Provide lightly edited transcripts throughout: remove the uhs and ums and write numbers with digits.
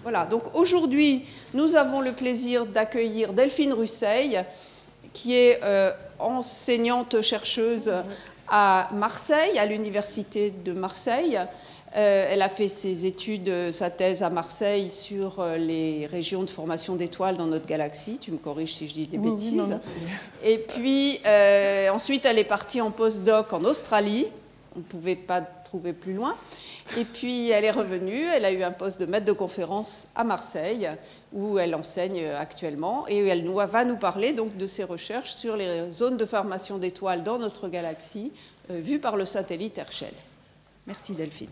Voilà, donc aujourd'hui, nous avons le plaisir d'accueillir Delphine Russeil, qui est enseignante-chercheuse à Marseille, à l'Université de Marseille. Elle a fait ses études, sa thèse à Marseille sur les régions de formation d'étoiles dans notre galaxie. Tu me corriges si je dis des bêtises. Non, et puis, ensuite, elle est partie en postdoc en Australie. On ne pouvait pas trouver plus loin. Et puis, elle est revenue. Elle a eu un poste de maître de conférence à Marseille, où elle enseigne actuellement. Et elle va nous parler donc de ses recherches sur les zones de formation d'étoiles dans notre galaxie, vues par le satellite Herschel. Merci Delphine.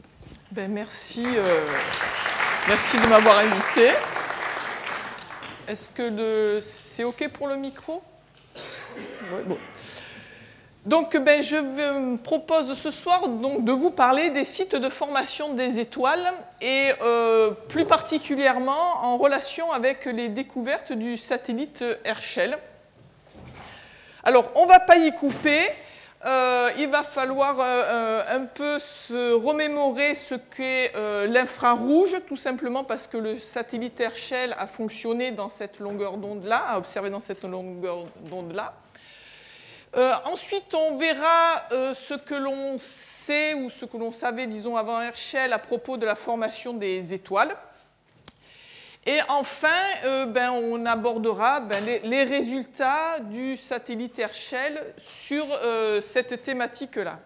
Ben, merci de m'avoir invité. Est-ce que c'est OK pour le micro? Ouais, bon. Donc, je me propose ce soir donc, de vous parler des sites de formation des étoiles et plus particulièrement en relation avec les découvertes du satellite Herschel. Alors, on ne va pas y couper. Il va falloir un peu se remémorer ce qu'est l'infrarouge, tout simplement parce que le satellite Herschel a fonctionné dans cette longueur d'onde-là, a observé dans cette longueur d'onde-là. Ensuite, on verra ce que l'on sait ou ce que l'on savait, disons, avant Herschel à propos de la formation des étoiles. Et enfin, on abordera les résultats du satellite Herschel sur cette thématique-là.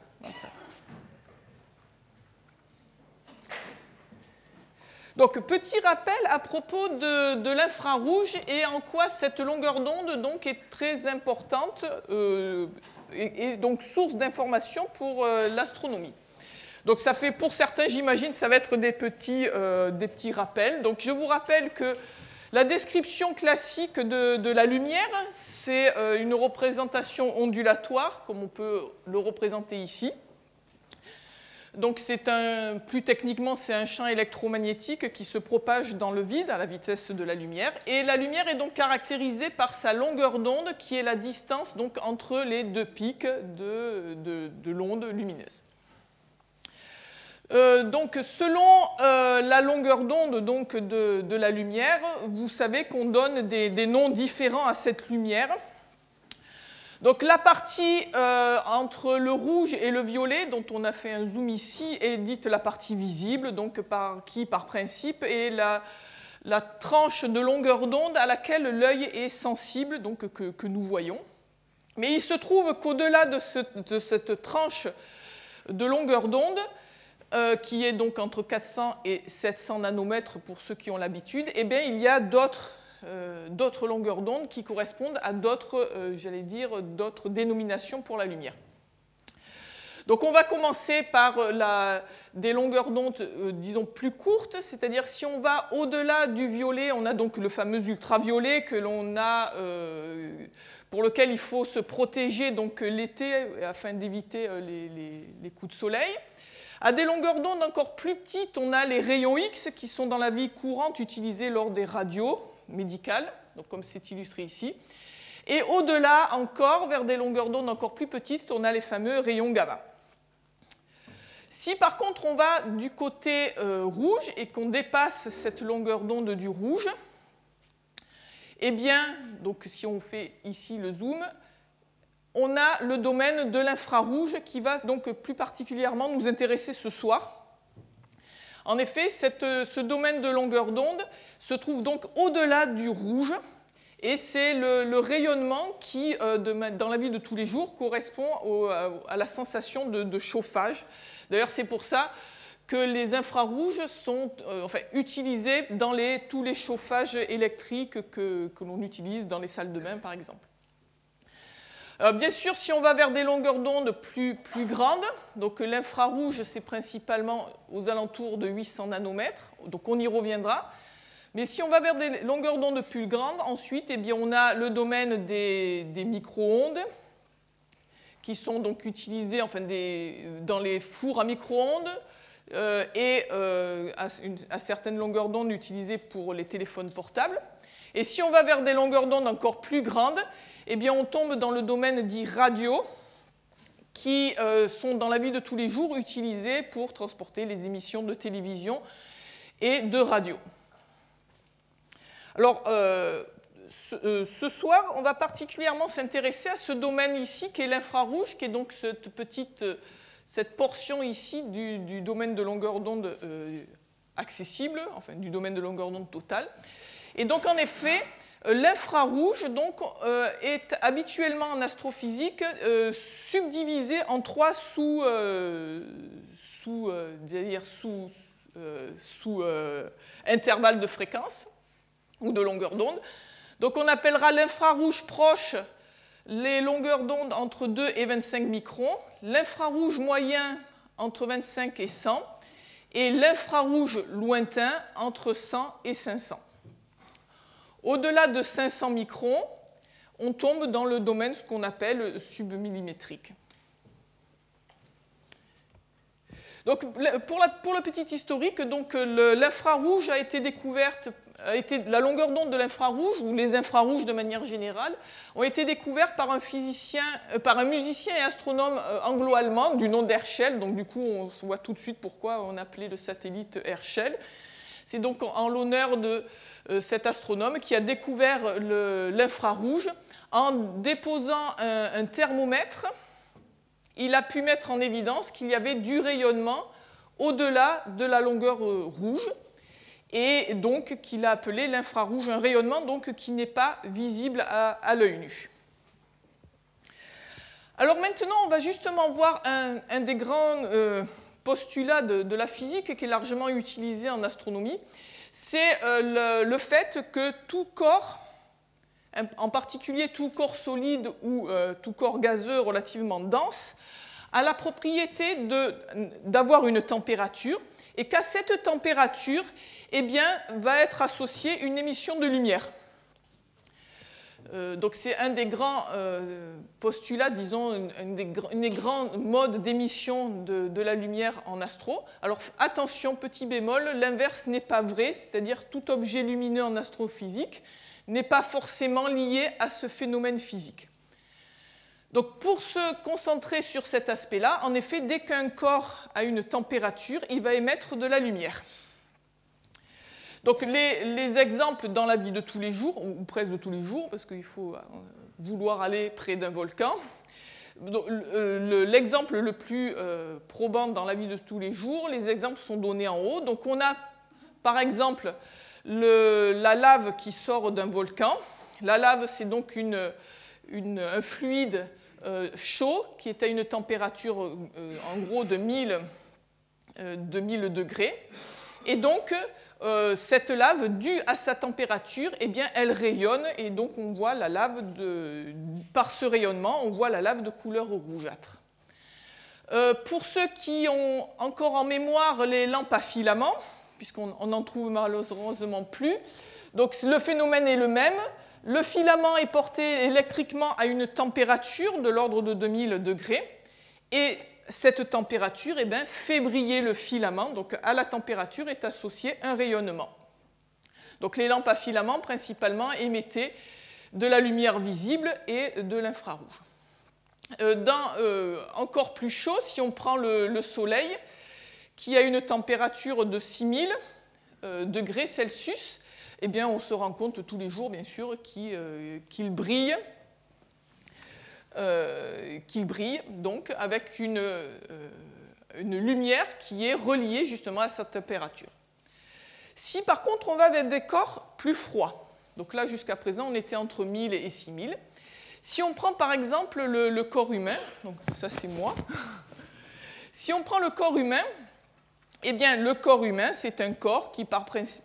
Donc, petit rappel à propos de l'infrarouge et en quoi cette longueur d'onde donc, est très importante et donc source d'information pour l'astronomie. Donc, ça fait, pour certains, j'imagine, ça va être des petits rappels. Donc, je vous rappelle que la description classique de la lumière, c'est une représentation ondulatoire, comme on peut le représenter ici. Donc, plus techniquement, c'est un champ électromagnétique qui se propage dans le vide à la vitesse de la lumière. Et la lumière est donc caractérisée par sa longueur d'onde, qui est la distance donc, entre les deux pics de l'onde lumineuse. Donc, selon la longueur d'onde donc, de la lumière, vous savez qu'on donne des noms différents à cette lumière. Donc, la partie entre le rouge et le violet, dont on a fait un zoom ici, est dite la partie visible, donc qui, par principe, est la tranche de longueur d'onde à laquelle l'œil est sensible, donc que nous voyons. Mais il se trouve qu'au-delà de cette tranche de longueur d'onde, qui est donc entre 400 et 700 nanomètres pour ceux qui ont l'habitude, eh bien, il y a d'autres longueurs d'onde qui correspondent à d'autres dénominations pour la lumière. Donc, on va commencer par des longueurs d'onde, disons, plus courtes, c'est-à-dire si on va au-delà du violet, on a donc le fameux ultraviolet que l'on a, pour lequel il faut se protéger donc l'été afin d'éviter les coups de soleil. À des longueurs d'onde encore plus petites, on a les rayons X qui sont dans la vie courante utilisés lors des radios médicales, donc comme c'est illustré ici. Et au-delà encore, vers des longueurs d'onde encore plus petites, on a les fameux rayons gamma. Si par contre on va du côté rouge et qu'on dépasse cette longueur d'onde du rouge, eh bien, donc si on fait ici le zoom, on a le domaine de l'infrarouge qui va donc plus particulièrement nous intéresser ce soir. En effet, ce domaine de longueur d'onde se trouve donc au-delà du rouge et c'est le rayonnement qui, dans la vie de tous les jours, correspond à la sensation de chauffage. D'ailleurs, c'est pour ça que les infrarouges sont utilisés dans tous les chauffages électriques que l'on utilise dans les salles de bain, par exemple. Bien sûr, si on va vers des longueurs d'onde plus grandes, donc l'infrarouge, c'est principalement aux alentours de 800 nanomètres, donc on y reviendra. Mais si on va vers des longueurs d'onde plus grandes, ensuite, eh bien, on a le domaine des micro-ondes, qui sont donc utilisés dans les fours à micro-ondes et à certaines longueurs d'onde utilisées pour les téléphones portables. Et si on va vers des longueurs d'onde encore plus grandes, eh bien, on tombe dans le domaine dit radio, qui sont dans la vie de tous les jours utilisés pour transporter les émissions de télévision et de radio. Alors, ce soir, on va particulièrement s'intéresser à ce domaine ici, qui est l'infrarouge, qui est donc cette portion ici du domaine de longueur d'onde accessible, enfin du domaine de longueur d'onde totale. Et donc, en effet, l'infrarouge est habituellement en astrophysique subdivisé en trois intervalles de fréquence ou de longueur d'onde. Donc on appellera l'infrarouge proche les longueurs d'onde entre 2 et 25 microns, l'infrarouge moyen entre 25 et 100 et l'infrarouge lointain entre 100 et 500. Au-delà de 500 microns, on tombe dans le domaine ce qu'on appelle submillimétrique. Donc, pour le petit historique, l'infrarouge a été découverte, la longueur d'onde de l'infrarouge, ou les infrarouges de manière générale, ont été découverts par un musicien et astronome anglo-allemand du nom d'Herschel. Donc du coup, on voit tout de suite pourquoi on appelait le satellite Herschel. C'est donc en l'honneur de cet astronome qui a découvert l'infrarouge en déposant un thermomètre. Il a pu mettre en évidence qu'il y avait du rayonnement au-delà de la longueur rouge et donc qu'il a appelé l'infrarouge, un rayonnement donc qui n'est pas visible à l'œil nu. Alors maintenant, on va justement voir un des grands postulats de la physique qui est largement utilisé en astronomie, c'est le fait que tout corps, en particulier tout corps solide ou tout corps gazeux relativement dense, a la propriété d'avoir une température et qu'à cette température, eh bien, va être associée une émission de lumière. Donc c'est un des grands postulats, disons, une des grands modes d'émission de la lumière en astro. Alors attention, petit bémol, l'inverse n'est pas vrai, c'est-à-dire tout objet lumineux en astrophysique n'est pas forcément lié à ce phénomène physique. Donc pour se concentrer sur cet aspect-là, en effet, dès qu'un corps a une température, il va émettre de la lumière. Donc les exemples dans la vie de tous les jours, ou presque de tous les jours, parce qu'il faut vouloir aller près d'un volcan, l'exemple le plus probant dans la vie de tous les jours, les exemples sont donnés en haut. Donc on a par exemple la lave qui sort d'un volcan. La lave, c'est donc un fluide chaud qui est à une température en gros de 1000 degrés. Et donc, cette lave, due à sa température, eh bien, elle rayonne et donc on voit la lave par ce rayonnement, on voit la lave de couleur rougeâtre. Pour ceux qui ont encore en mémoire les lampes à filaments, puisqu'on n'en trouve malheureusement plus, donc le phénomène est le même. Le filament est porté électriquement à une température de l'ordre de 2000 degrés et cette température fait briller le filament. Donc à la température est associé un rayonnement. Donc les lampes à filaments principalement émettaient de la lumière visible et de l'infrarouge. Encore plus chaud, si on prend le Soleil, qui a une température de 6000 degrés Celsius, eh bien, on se rend compte tous les jours, bien sûr, qu'il brille, donc, avec une lumière qui est reliée justement à sa température. Si par contre on va vers des corps plus froids, donc là jusqu'à présent on était entre 1000 et 6000, si on prend par exemple le corps humain, donc ça c'est moi, si on prend le corps humain, eh bien, le corps humain, c'est un corps qui, par principe,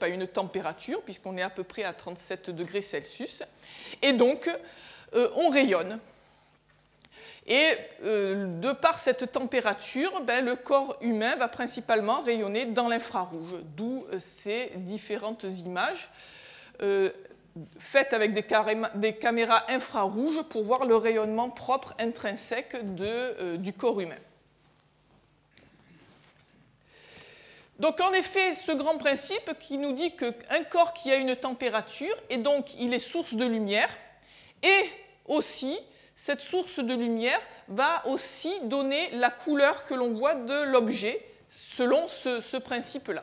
a une température, puisqu'on est à peu près à 37 degrés Celsius, et donc, on rayonne. Et de par cette température, le corps humain va principalement rayonner dans l'infrarouge, d'où ces différentes images faites avec des caméras infrarouges pour voir le rayonnement propre intrinsèque du corps humain. Donc en effet, ce grand principe qui nous dit qu'un corps qui a une température, et donc il est source de lumière, et aussi, cette source de lumière va aussi donner la couleur que l'on voit de l'objet, selon ce principe-là.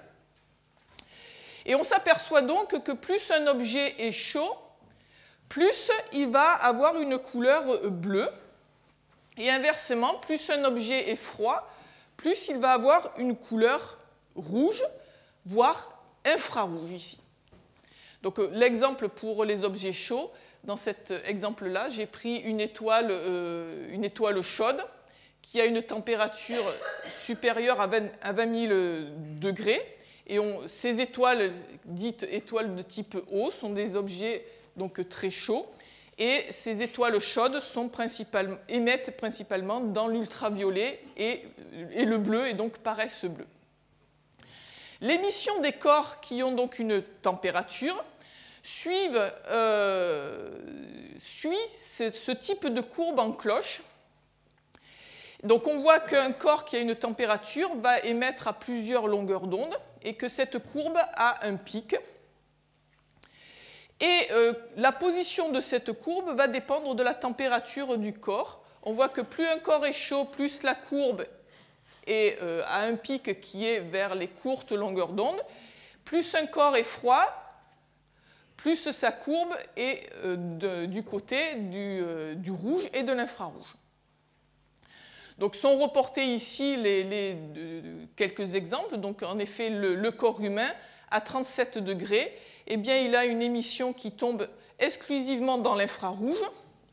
Et on s'aperçoit donc que plus un objet est chaud, plus il va avoir une couleur bleue. Et inversement, plus un objet est froid, plus il va avoir une couleur rouge, voire infrarouge ici. Donc l'exemple pour les objets chauds, dans cet exemple-là, j'ai pris une étoile chaude qui a une température supérieure à 20 000 degrés. Et ces étoiles, dites étoiles de type O, sont des objets donc, très chauds. Et ces étoiles chaudes émettent principalement dans l'ultraviolet et le bleu, et donc paraissent bleus. L'émission des corps qui ont donc une température suit ce type de courbe en cloche. Donc on voit qu'un corps qui a une température va émettre à plusieurs longueurs d'onde et que cette courbe a un pic. Et la position de cette courbe va dépendre de la température du corps. On voit que plus un corps est chaud, plus la courbe a un pic qui est vers les courtes longueurs d'onde. Plus un corps est froid, plus sa courbe est du côté du rouge et de l'infrarouge. Donc sont reportés ici quelques exemples. Donc en effet, le corps humain à 37 degrés, eh bien, il a une émission qui tombe exclusivement dans l'infrarouge.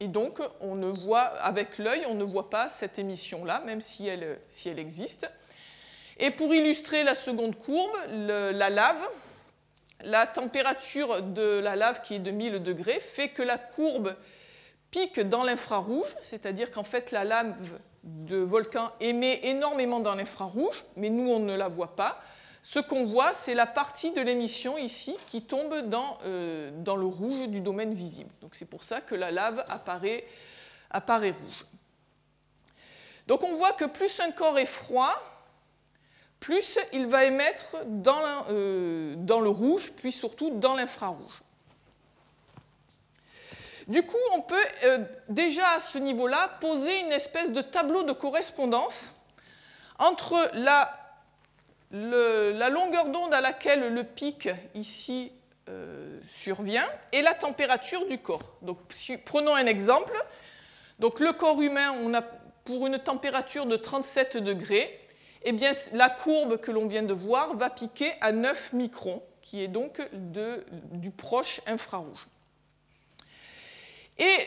Et donc, on ne voit, avec l'œil, on ne voit pas cette émission-là, même si elle existe. Et pour illustrer la seconde courbe, la lave, la température de la lave qui est de 1000 degrés fait que la courbe pique dans l'infrarouge, c'est-à-dire qu'en fait, la lave de volcan émet énormément dans l'infrarouge, mais nous, on ne la voit pas. Ce qu'on voit, c'est la partie de l'émission ici qui tombe dans le rouge du domaine visible. Donc c'est pour ça que la lave apparaît rouge. Donc on voit que plus un corps est froid, plus il va émettre dans le rouge, puis surtout dans l'infrarouge. Du coup, on peut déjà à ce niveau-là poser une espèce de tableau de correspondance entre la longueur d'onde à laquelle le pic ici survient et la température du corps. Donc, prenons un exemple. Donc, le corps humain, on a pour une température de 37 degrés, eh bien, la courbe que l'on vient de voir va piquer à 9 microns, qui est donc du proche infrarouge. Et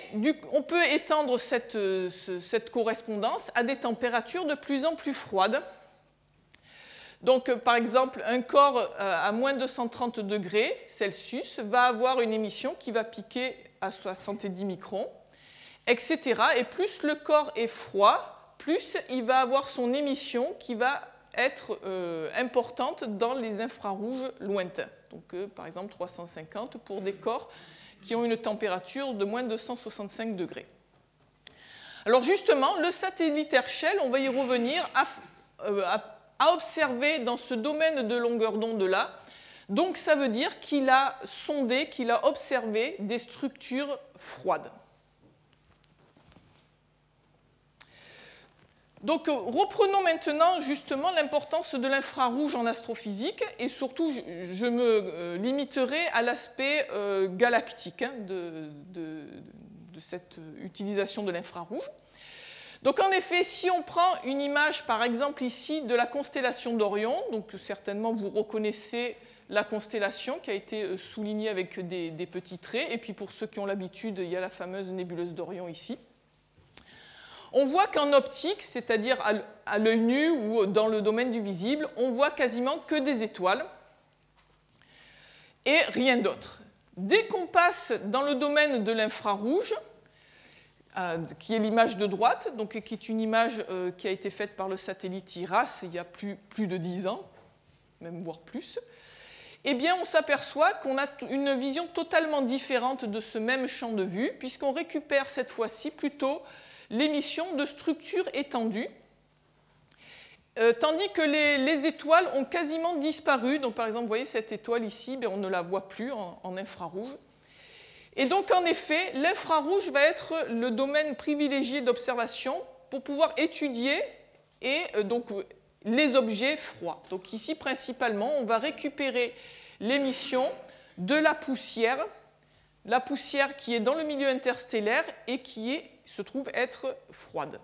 on peut étendre cette correspondance à des températures de plus en plus froides. Donc, par exemple, un corps à moins de 130 degrés Celsius va avoir une émission qui va piquer à 70 microns, etc. Et plus le corps est froid, plus il va avoir son émission qui va être importante dans les infrarouges lointains. Donc, par exemple, 350 pour des corps qui ont une température de moins de 165 degrés. Alors justement, le satellite Herschel, on va y revenir, a observé dans ce domaine de longueur d'onde-là. Donc ça veut dire qu'il a sondé, qu'il a observé des structures froides. Donc reprenons maintenant justement l'importance de l'infrarouge en astrophysique et surtout je me limiterai à l'aspect galactique de cette utilisation de l'infrarouge. Donc en effet, si on prend une image par exemple ici de la constellation d'Orion, donc certainement vous reconnaissez la constellation qui a été soulignée avec des petits traits, et puis pour ceux qui ont l'habitude, il y a la fameuse nébuleuse d'Orion ici. On voit qu'en optique, c'est-à-dire à l'œil nu ou dans le domaine du visible, on voit quasiment que des étoiles et rien d'autre. Dès qu'on passe dans le domaine de l'infrarouge, qui est l'image de droite, donc, qui est une image qui a été faite par le satellite IRAS il y a plus de 10 ans, même voire plus, eh bien on s'aperçoit qu'on a une vision totalement différente de ce même champ de vue, puisqu'on récupère cette fois-ci plutôt l'émission de structures étendues, tandis que les étoiles ont quasiment disparu. Donc par exemple, vous voyez cette étoile ici, on ne la voit plus en infrarouge. Et donc en effet, l'infrarouge va être le domaine privilégié d'observation pour pouvoir étudier donc les objets froids. Donc ici principalement, on va récupérer l'émission de la poussière qui est dans le milieu interstellaire et qui se trouve être froide.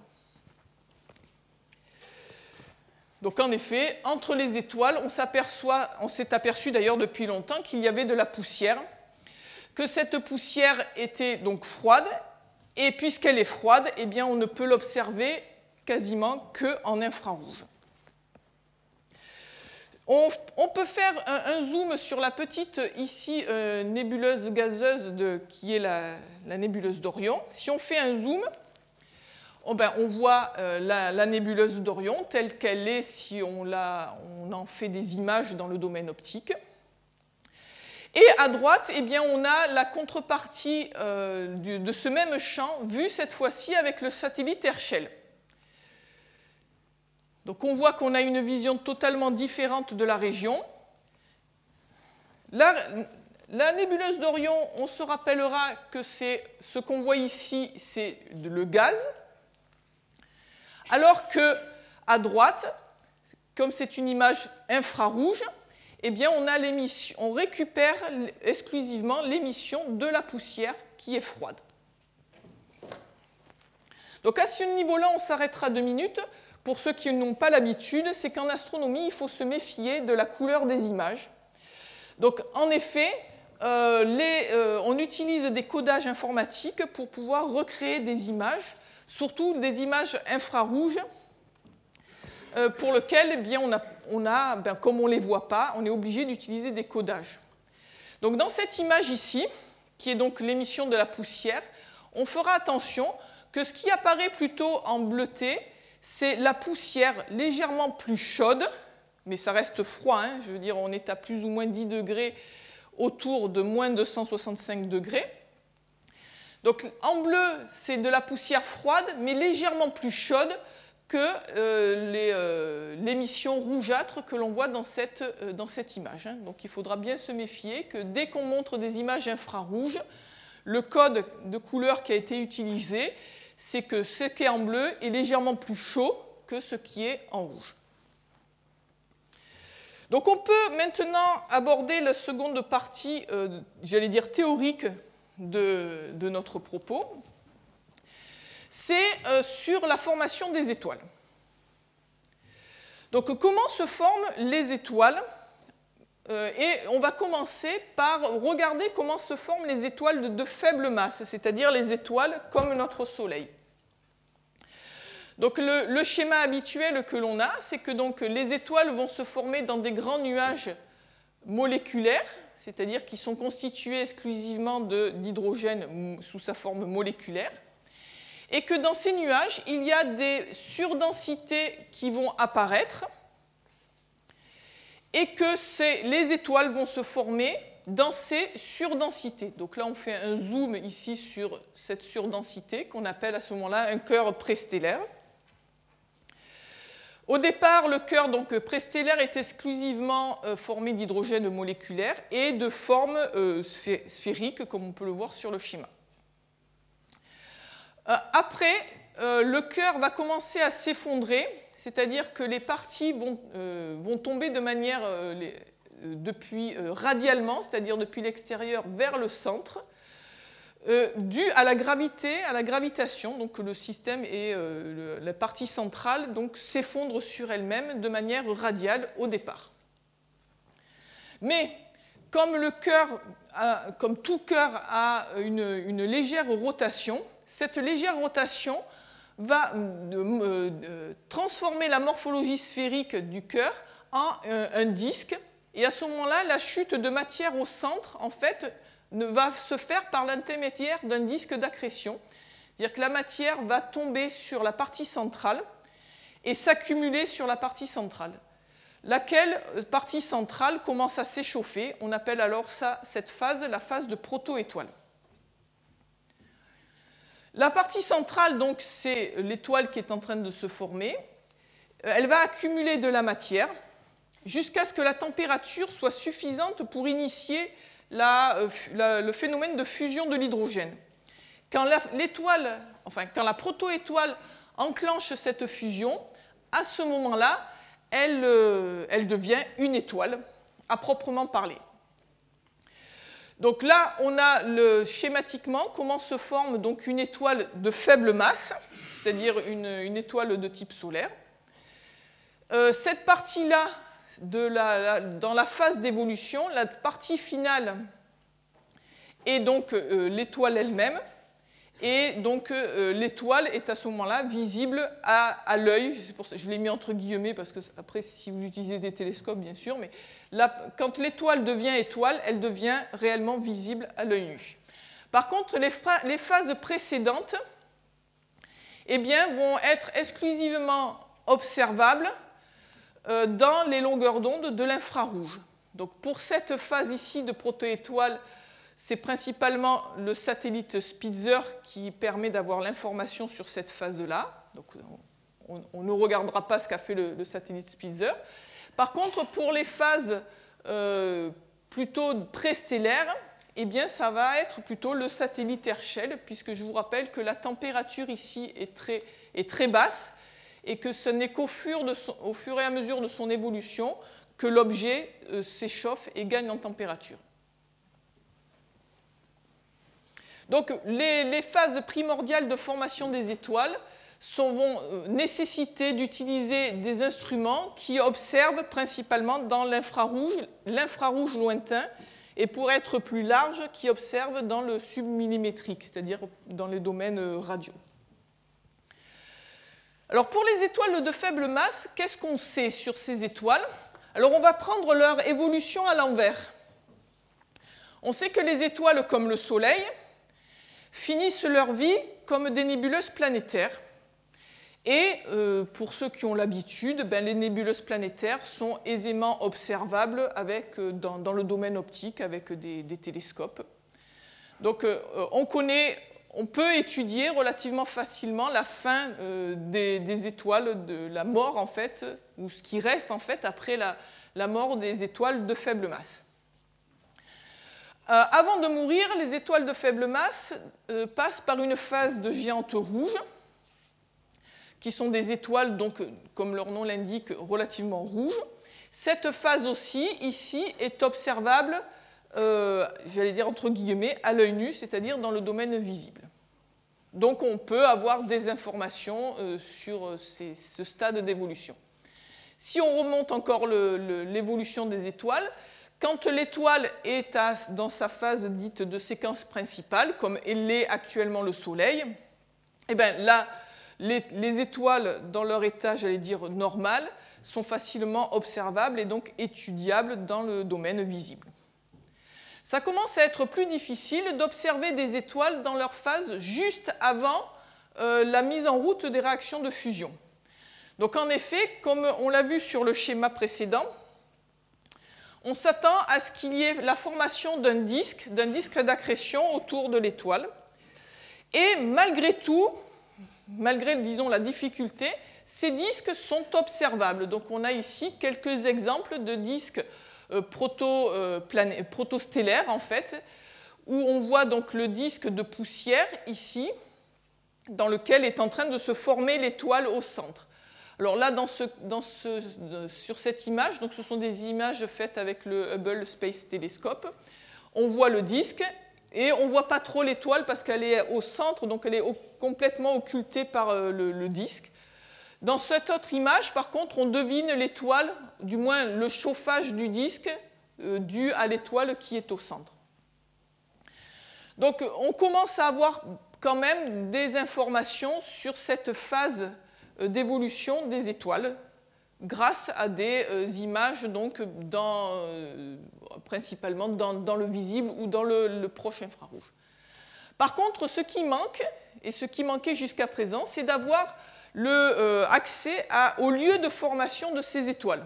Donc en effet, entre les étoiles, on s'est aperçu d'ailleurs depuis longtemps qu'il y avait de la poussière, que cette poussière était donc froide, et puisqu'elle est froide, eh bien on ne peut l'observer quasiment qu'en infrarouge. On peut faire un zoom sur la petite, ici, nébuleuse gazeuse qui est la nébuleuse d'Orion. Si on fait un zoom, on voit la nébuleuse d'Orion telle qu'elle est si on en fait des images dans le domaine optique. Et à droite, eh bien, on a la contrepartie de ce même champ, vu cette fois-ci avec le satellite Herschel. Donc on voit qu'on a une vision totalement différente de la région. La nébuleuse d'Orion, on se rappellera que ce qu'on voit ici, c'est le gaz. Alors qu'à droite, comme c'est une image infrarouge, eh bien on récupère exclusivement l'émission de la poussière qui est froide. Donc à ce niveau-là, on s'arrêtera 2 minutes. Pour ceux qui n'ont pas l'habitude, c'est qu'en astronomie, il faut se méfier de la couleur des images. Donc, en effet, on utilise des codages informatiques pour pouvoir recréer des images, surtout des images infrarouges, pour lesquelles, eh bien, comme on ne les voit pas, on est obligé d'utiliser des codages. Donc, dans cette image ici, qui est donc l'émission de la poussière, on fera attention que ce qui apparaît plutôt en bleuté, c'est la poussière légèrement plus chaude, mais ça reste froid, hein, je veux dire, on est à plus ou moins 10 degrés, autour de moins de 165 degrés. Donc en bleu, c'est de la poussière froide, mais légèrement plus chaude que l'émission rougeâtre que l'on voit dans cette image. Hein. Donc il faudra bien se méfier que dès qu'on montre des images infrarouges, le code de couleur qui a été utilisé, c'est que ce qui est en bleu est légèrement plus chaud que ce qui est en rouge. Donc on peut maintenant aborder la seconde partie, j'allais dire théorique, de notre propos. C'est sur la formation des étoiles. Donc comment se forment les étoiles ? Et on va commencer par regarder comment se forment les étoiles de faible masse, c'est-à-dire les étoiles comme notre Soleil. Donc le schéma habituel que l'on a, c'est que donc les étoiles vont se former dans des grands nuages moléculaires, c'est-à-dire qui sont constitués exclusivement d'hydrogène sous sa forme moléculaire, et que dans ces nuages, il y a des surdensités qui vont apparaître, et que les étoiles vont se former dans ces surdensités. Donc là, on fait un zoom ici sur cette surdensité qu'on appelle à ce moment-là un cœur préstellaire. Au départ, le cœur préstellaire est exclusivement formé d'hydrogène moléculaire et de forme sphérique, comme on peut le voir sur le schéma. Après, le cœur va commencer à s'effondrer, c'est-à-dire que les parties vont tomber de manière radialement, c'est-à-dire depuis l'extérieur vers le centre, dû à la gravité, à la gravitation. Donc le système et la partie centrale s'effondrent sur elle-même de manière radiale au départ. Mais comme tout cœur a une légère rotation, cette légère rotation va transformer la morphologie sphérique du cœur en un disque, et à ce moment-là, la chute de matière au centre, en fait, va se faire par l'intermédiaire d'un disque d'accrétion. C'est-à-dire que la matière va tomber sur la partie centrale et s'accumuler sur la partie centrale. Laquelle partie centrale commence à s'échauffer. On appelle alors cette phase la phase de proto-étoile. La partie centrale, donc, c'est l'étoile qui est en train de se former. Elle va accumuler de la matière jusqu'à ce que la température soit suffisante pour initier le phénomène de fusion de l'hydrogène. Quand la proto-étoile enclenche cette fusion, à ce moment-là, elle devient une étoile, à proprement parler. Donc là, on a schématiquement comment se forme donc une étoile de faible masse, c'est-à-dire une étoile de type solaire. Cette partie-là, dans la phase d'évolution, la partie finale est donc l'étoile elle-même. Et donc l'étoile est à ce moment-là visible à l'œil. Je l'ai mis entre guillemets parce que après, si vous utilisez des télescopes, bien sûr, mais là, quand l'étoile devient étoile, elle devient réellement visible à l'œil nu. Par contre, les phases précédentes eh bien, vont être exclusivement observables dans les longueurs d'onde de l'infrarouge. Donc pour cette phase ici de protoétoile, c'est principalement le satellite Spitzer qui permet d'avoir l'information sur cette phase-là. Donc, on ne regardera pas ce qu'a fait le satellite Spitzer. Par contre, pour les phases plutôt préstellaires, eh bien, ça va être plutôt le satellite Herschel, puisque je vous rappelle que la température ici est très basse et que ce n'est qu'au fur et à mesure de son évolution que l'objet s'échauffe et gagne en température. Donc, les phases primordiales de formation des étoiles vont nécessiter d'utiliser des instruments qui observent principalement dans l'infrarouge lointain, et pour être plus large, qui observent dans le submillimétrique, c'est-à-dire dans les domaines radio. Alors, pour les étoiles de faible masse, qu'est-ce qu'on sait sur ces étoiles? Alors, on va prendre leur évolution à l'envers. On sait que les étoiles comme le Soleil finissent leur vie comme des nébuleuses planétaires. Et pour ceux qui ont l'habitude, les nébuleuses planétaires sont aisément observables dans le domaine optique avec des télescopes. Donc on peut étudier relativement facilement la fin des étoiles, de la mort en fait, ou ce qui reste en fait après la mort des étoiles de faible masse. Avant de mourir, les étoiles de faible masse passent par une phase de géantes rouges, qui sont des étoiles, donc, comme leur nom l'indique, relativement rouges. Cette phase aussi, ici, est observable, j'allais dire entre guillemets, à l'œil nu, c'est-à-dire dans le domaine visible. Donc on peut avoir des informations sur ce stade d'évolution. Si on remonte encore l'évolution des étoiles, quand l'étoile est dans sa phase dite de séquence principale, comme elle l'est actuellement le Soleil, eh bien là, les étoiles dans leur état, j'allais dire, normal, sont facilement observables et donc étudiables dans le domaine visible. Ça commence à être plus difficile d'observer des étoiles dans leur phase juste avant la mise en route des réactions de fusion. Donc en effet, comme on l'a vu sur le schéma précédent, on s'attend à ce qu'il y ait la formation d'un disque d'accrétion autour de l'étoile. Et malgré tout, malgré, disons, la difficulté, ces disques sont observables. Donc on a ici quelques exemples de disques protostellaires, en fait, où on voit donc le disque de poussière, ici, dans lequel est en train de se former l'étoile au centre. Alors là, sur cette image, donc ce sont des images faites avec le Hubble Space Telescope, on voit le disque et on ne voit pas trop l'étoile parce qu'elle est au centre, donc elle est complètement occultée par le disque. Dans cette autre image, par contre, on devine l'étoile, du moins le chauffage du disque, dû à l'étoile qui est au centre. Donc on commence à avoir quand même des informations sur cette phase d'évolution des étoiles grâce à des images donc principalement dans le visible ou dans le proche infrarouge. Par contre, ce qui manque, et ce qui manquait jusqu'à présent, c'est d'avoir accès au lieu de formation de ces étoiles.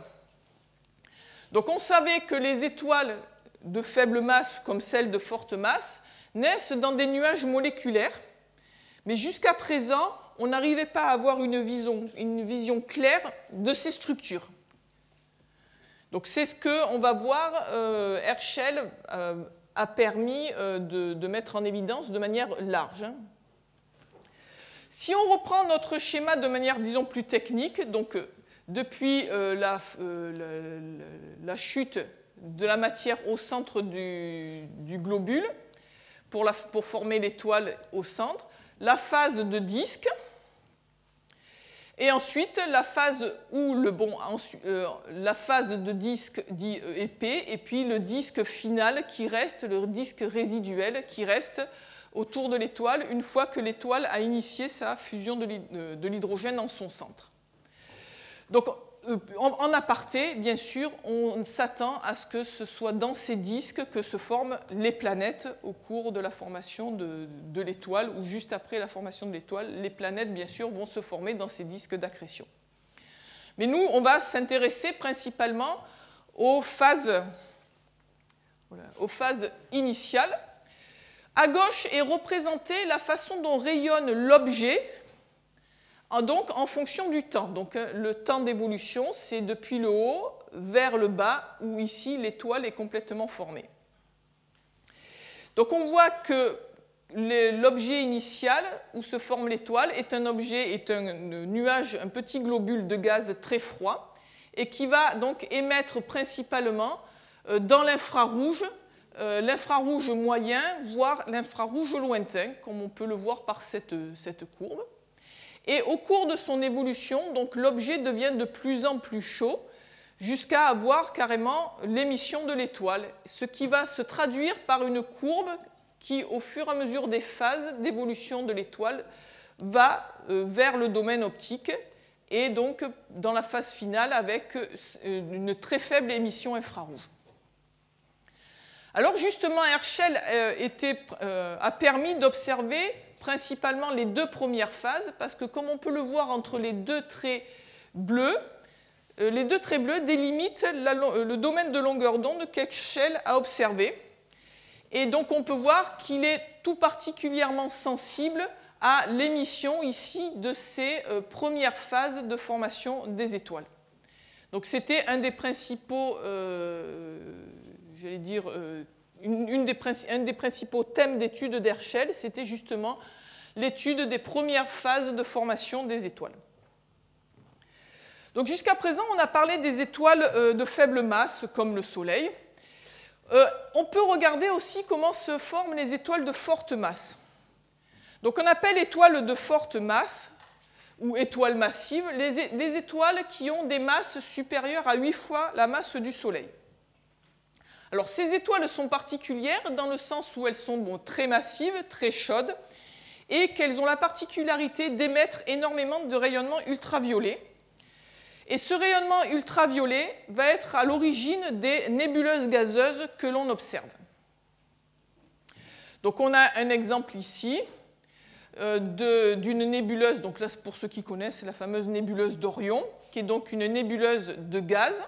Donc on savait que les étoiles de faible masse comme celles de forte masse naissent dans des nuages moléculaires, mais jusqu'à présent, on n'arrivait pas à avoir une vision claire de ces structures. Donc c'est ce qu'on va voir, Herschel a permis de mettre en évidence de manière large. Si on reprend notre schéma de manière, disons, plus technique, donc depuis la chute de la matière au centre du globule pour former l'étoile au centre, la phase de disque, et ensuite la phase où la phase de disque dit épais, et puis le disque final qui reste, le disque résiduel qui reste autour de l'étoile une fois que l'étoile a initié sa fusion de l'hydrogène en son centre. Donc, en aparté, bien sûr, on s'attend à ce que ce soit dans ces disques que se forment les planètes au cours de la formation de l'étoile, ou juste après la formation de l'étoile, les planètes, bien sûr, vont se former dans ces disques d'accrétion. Mais nous, on va s'intéresser principalement aux phases initiales. À gauche est représentée la façon dont rayonne l'objet, donc en fonction du temps. Donc le temps d'évolution, c'est depuis le haut vers le bas, où ici l'étoile est complètement formée. Donc on voit que l'objet initial où se forme l'étoile est un nuage, un petit globule de gaz très froid, et qui va donc émettre principalement dans l'infrarouge, l'infrarouge moyen, voire l'infrarouge lointain, comme on peut le voir par cette courbe. Et au cours de son évolution, donc l'objet devient de plus en plus chaud, jusqu'à avoir carrément l'émission de l'étoile, ce qui va se traduire par une courbe qui, au fur et à mesure des phases d'évolution de l'étoile, va vers le domaine optique, et donc dans la phase finale avec une très faible émission infrarouge. Alors justement, Herschel a permis d'observer principalement les deux premières phases, parce que comme on peut le voir entre les deux traits bleus délimitent le domaine de longueur d'onde qu'Herschel a observé. Et donc on peut voir qu'il est tout particulièrement sensible à l'émission ici de ces premières phases de formation des étoiles. Donc c'était un des principaux, un des principaux thèmes d'étude d'Herschel, c'était justement l'étude des premières phases de formation des étoiles. Donc jusqu'à présent, on a parlé des étoiles de faible masse, comme le Soleil. On peut regarder aussi comment se forment les étoiles de forte masse. Donc on appelle étoiles de forte masse, ou étoiles massives, les étoiles qui ont des masses supérieures à 8 fois la masse du Soleil. Alors ces étoiles sont particulières dans le sens où elles sont très massives, très chaudes, et qu'elles ont la particularité d'émettre énormément de rayonnement ultraviolet. Et ce rayonnement ultraviolet va être à l'origine des nébuleuses gazeuses que l'on observe. Donc on a un exemple ici d'une nébuleuse, donc là pour ceux qui connaissent, c'est la fameuse nébuleuse d'Orion, qui est donc une nébuleuse de gaz,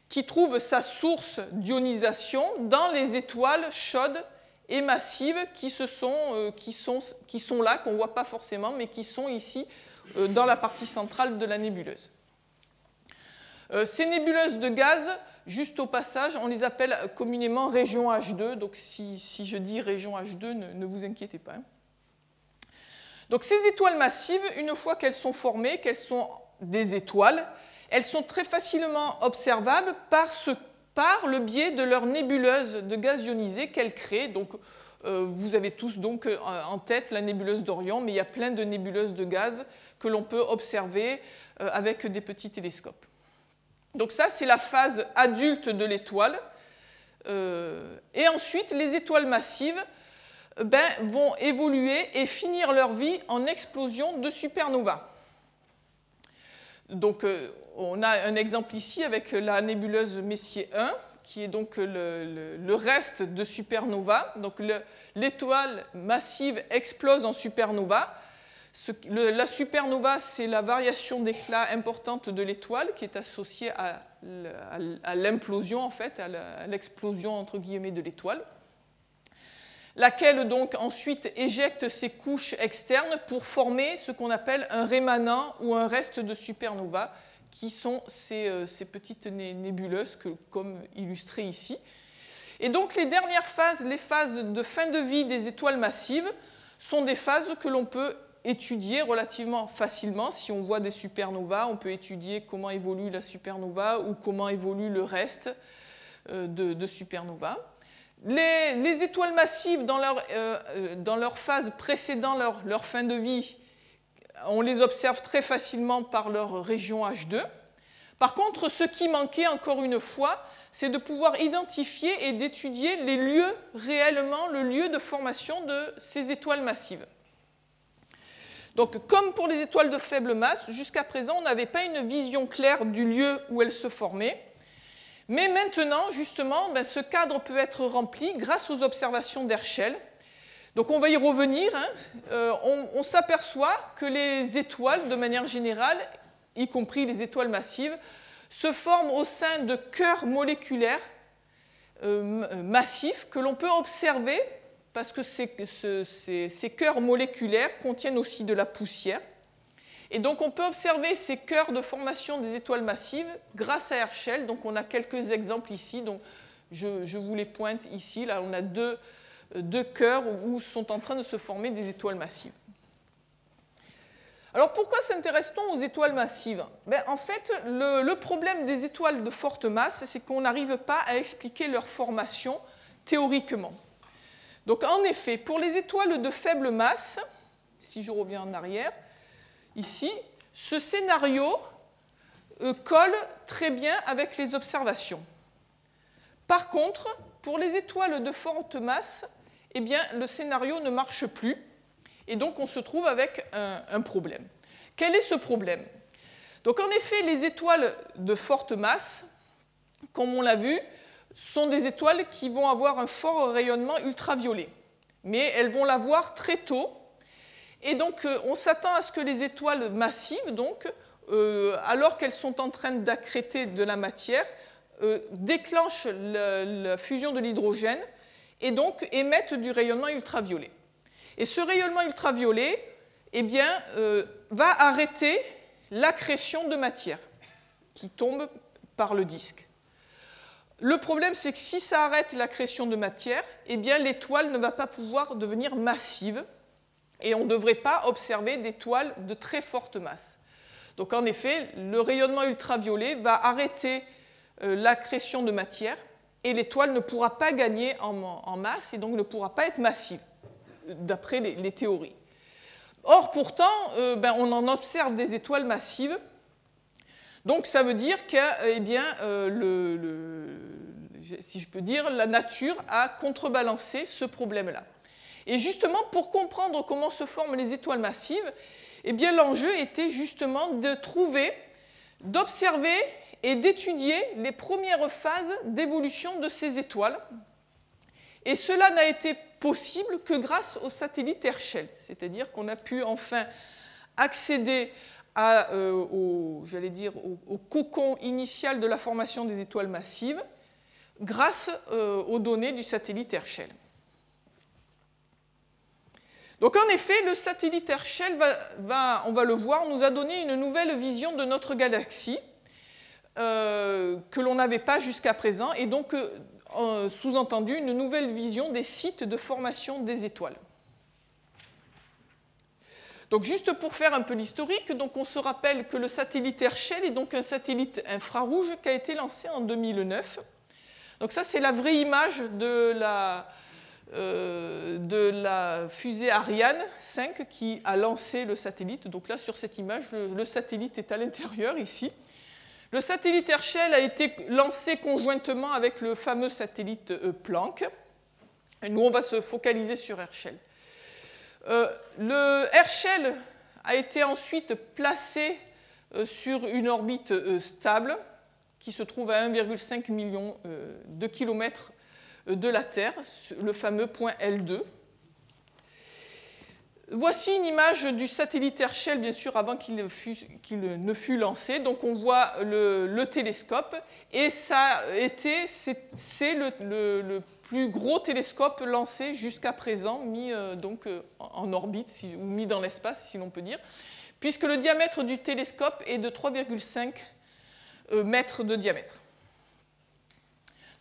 qui trouve sa source d'ionisation dans les étoiles chaudes et massives qui sont là, qu'on ne voit pas forcément, mais qui sont ici dans la partie centrale de la nébuleuse. Ces nébuleuses de gaz, juste au passage, on les appelle communément région H2, donc si je dis région H2, ne vous inquiétez pas. Donc ces étoiles massives, une fois qu'elles sont formées, qu'elles sont des étoiles, elles sont très facilement observables par le biais de leur nébuleuse de gaz ionisé qu'elles créent. Donc, vous avez tous donc en tête la nébuleuse d'Orion, mais il y a plein de nébuleuses de gaz que l'on peut observer avec des petits télescopes. Donc ça, c'est la phase adulte de l'étoile. Et ensuite, les étoiles massives vont évoluer et finir leur vie en explosion de supernovas. Donc, on a un exemple ici avec la nébuleuse Messier 1, qui est donc le reste de supernova. Donc, l'étoile massive explose en supernova. La supernova, c'est la variation d'éclat importante de l'étoile qui est associée à l'implosion, en fait, à l'explosion, entre guillemets, de l'étoile, laquelle donc ensuite éjecte ses couches externes pour former ce qu'on appelle un rémanent ou un reste de supernova, qui sont ces petites nébuleuses, comme illustrées ici. Et donc les dernières phases, les phases de fin de vie des étoiles massives, sont des phases que l'on peut étudier relativement facilement. Si on voit des supernovas, on peut étudier comment évolue la supernova ou comment évolue le reste de supernova. Les étoiles massives, dans leur phase précédant leur fin de vie, on les observe très facilement par leur région H2. Par contre, ce qui manquait, encore une fois, c'est de pouvoir identifier et d'étudier les lieux réellement, le lieu de formation de ces étoiles massives. Donc, comme pour les étoiles de faible masse, jusqu'à présent, on n'avait pas une vision claire du lieu où elles se formaient. Mais maintenant, justement, ce cadre peut être rempli grâce aux observations d'Herschel. Donc on va y revenir. On s'aperçoit que les étoiles, de manière générale, y compris les étoiles massives, se forment au sein de cœurs moléculaires massifs que l'on peut observer parce que ces cœurs moléculaires contiennent aussi de la poussière. Et donc on peut observer ces cœurs de formation des étoiles massives grâce à Herschel. Donc on a quelques exemples ici. Donc je vous les pointe ici. Là, on a deux cœurs où sont en train de se former des étoiles massives. Alors pourquoi s'intéresse-t-on aux étoiles massives? En fait, le problème des étoiles de forte masse, c'est qu'on n'arrive pas à expliquer leur formation théoriquement. Donc en effet, pour les étoiles de faible masse, si je reviens en arrière, ici, ce scénario colle très bien avec les observations. Par contre, pour les étoiles de forte masse, eh bien, le scénario ne marche plus. Et donc, on se trouve avec un problème. Quel est ce problème? Donc, en effet, les étoiles de forte masse, comme on l'a vu, sont des étoiles qui vont avoir un fort rayonnement ultraviolet. Mais elles vont l'avoir très tôt. Et donc, on s'attend à ce que les étoiles massives, donc, alors qu'elles sont en train d'accréter de la matière, déclenchent la fusion de l'hydrogène et donc émettent du rayonnement ultraviolet. Et ce rayonnement ultraviolet, eh bien, va arrêter l'accrétion de matière qui tombe par le disque. Le problème, c'est que si ça arrête l'accrétion de matière, eh bien, l'étoile ne va pas pouvoir devenir massive et on ne devrait pas observer d'étoiles de très forte masse. Donc, en effet, le rayonnement ultraviolet va arrêter l'accrétion de matière et l'étoile ne pourra pas gagner en masse et donc ne pourra pas être massive, d'après les théories. Or, pourtant, on en observe des étoiles massives. Donc, ça veut dire que, eh bien, si je peux dire, la nature a contrebalancé ce problème-là. Et justement, pour comprendre comment se forment les étoiles massives, eh bien, l'enjeu était justement de trouver, d'observer et d'étudier les premières phases d'évolution de ces étoiles. Et cela n'a été possible que grâce au satellite Herschel, c'est-à-dire qu'on a pu enfin accéder au cocon initial de la formation des étoiles massives grâce aux données du satellite Herschel. Donc en effet, le satellite Herschel, on va le voir, nous a donné une nouvelle vision de notre galaxie que l'on n'avait pas jusqu'à présent, et donc sous-entendu une nouvelle vision des sites de formation des étoiles. Donc juste pour faire un peu l'historique, donc on se rappelle que le satellite Herschel est donc un satellite infrarouge qui a été lancé en 2009. Donc ça, c'est la vraie image de la fusée Ariane 5 qui a lancé le satellite. Donc là, sur cette image, le satellite est à l'intérieur ici. Le satellite Herschel a été lancé conjointement avec le fameux satellite Planck. Et nous, on va se focaliser sur Herschel. Le Herschel a été ensuite placé sur une orbite stable qui se trouve à 1,5 million de kilomètres de la Terre, le fameux point L2. Voici une image du satellite Herschel, bien sûr, avant qu'il ne fût lancé. Donc on voit le télescope, et c'est le plus gros télescope lancé jusqu'à présent, mis donc en orbite, ou mis dans l'espace, si l'on peut dire, puisque le diamètre du télescope est de 3,5 mètres de diamètre.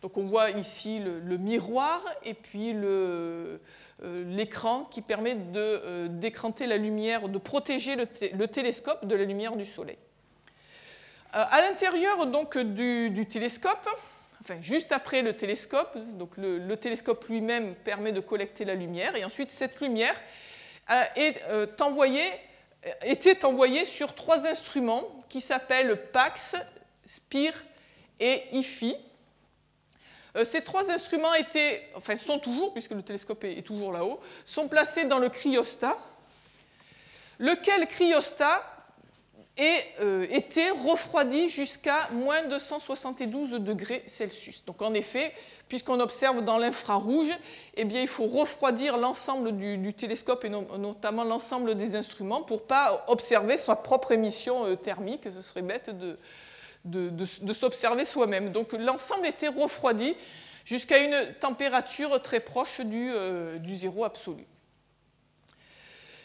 Donc on voit ici le miroir et puis l'écran qui permet d'écranter la lumière, de protéger le télescope de la lumière du soleil. À l'intérieur donc du télescope, enfin juste après le télescope. Donc le télescope lui-même permet de collecter la lumière, et ensuite cette lumière était envoyée sur 3 instruments qui s'appellent PAX, SPIR et IFI. Ces 3 instruments sont toujours, puisque le télescope est toujours là-haut, sont placés dans le cryostat, lequel cryostat était refroidi jusqu'à moins 272 degrés Celsius. Donc en effet, puisqu'on observe dans l'infrarouge, eh bien, il faut refroidir l'ensemble du télescope et notamment l'ensemble des instruments pour ne pas observer sa propre émission thermique. Ce serait bête de s'observer soi-même. Donc l'ensemble était refroidi jusqu'à une température très proche du zéro absolu.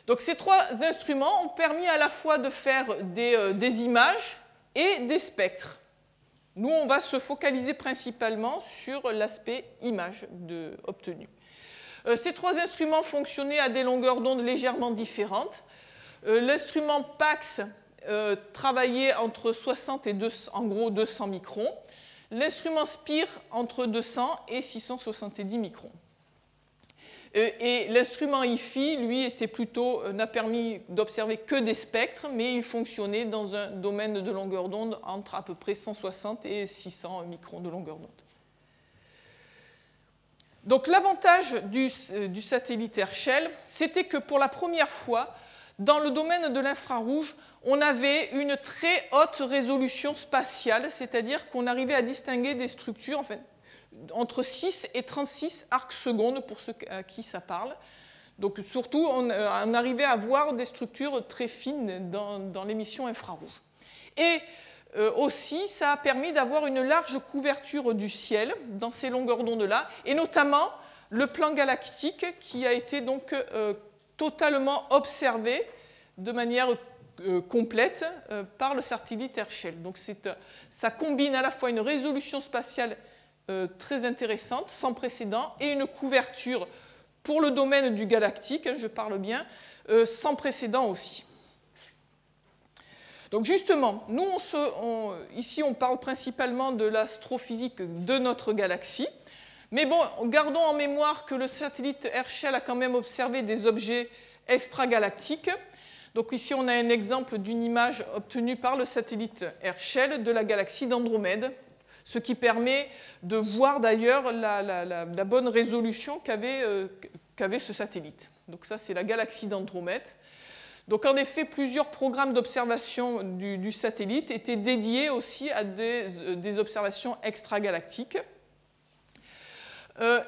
Donc ces 3 instruments ont permis à la fois de faire des images et des spectres. Nous, on va se focaliser principalement sur l'aspect image obtenu. Ces 3 instruments fonctionnaient à des longueurs d'onde légèrement différentes. L'instrument PAX travaillait entre 60 et en gros 200 microns. L'instrument SPIR entre 200 et 670 microns. Et l'instrument IFI, lui, n'a permis d'observer que des spectres, mais il fonctionnait dans un domaine de longueur d'onde entre à peu près 160 et 600 microns de longueur d'onde. Donc l'avantage du satellite Herschel, c'était que pour la première fois, dans le domaine de l'infrarouge, on avait une très haute résolution spatiale, c'est-à-dire qu'on arrivait à distinguer des structures, entre 6 et 36 arcs secondes pour ceux à qui ça parle. Donc surtout, on arrivait à voir des structures très fines dans l'émission infrarouge. Et aussi, ça a permis d'avoir une large couverture du ciel dans ces longueurs d'onde-là, et notamment le plan galactique qui a été donc totalement observé de manière complète par le satellite Herschel. Donc ça combine à la fois une résolution spatiale très intéressante, sans précédent, et une couverture pour le domaine du galactique, je parle bien, sans précédent aussi. Donc justement, nous, ici, on parle principalement de l'astrophysique de notre galaxie, mais bon, gardons en mémoire que le satellite Herschel a quand même observé des objets extragalactiques. Donc ici, on a un exemple d'une image obtenue par le satellite Herschel de la galaxie d'Andromède, ce qui permet de voir d'ailleurs la bonne résolution qu'avait ce satellite. Donc ça, c'est la galaxie d'Andromède. Donc en effet, plusieurs programmes d'observation du satellite étaient dédiés aussi à des observations extragalactiques,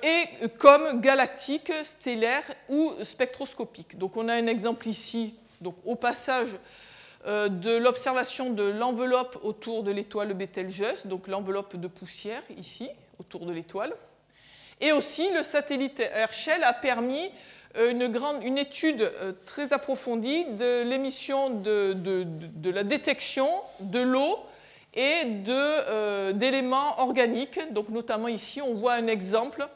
et comme galactiques, stellaires ou spectroscopiques. Donc on a un exemple ici, donc au passage de l'observation de l'enveloppe autour de l'étoile Betelgeuse, donc l'enveloppe de poussière ici, autour de l'étoile. Et aussi, le satellite Herschel a permis une étude très approfondie de l'émission de la détection de l'eau et d'éléments organiques. Donc notamment ici, on voit un exemple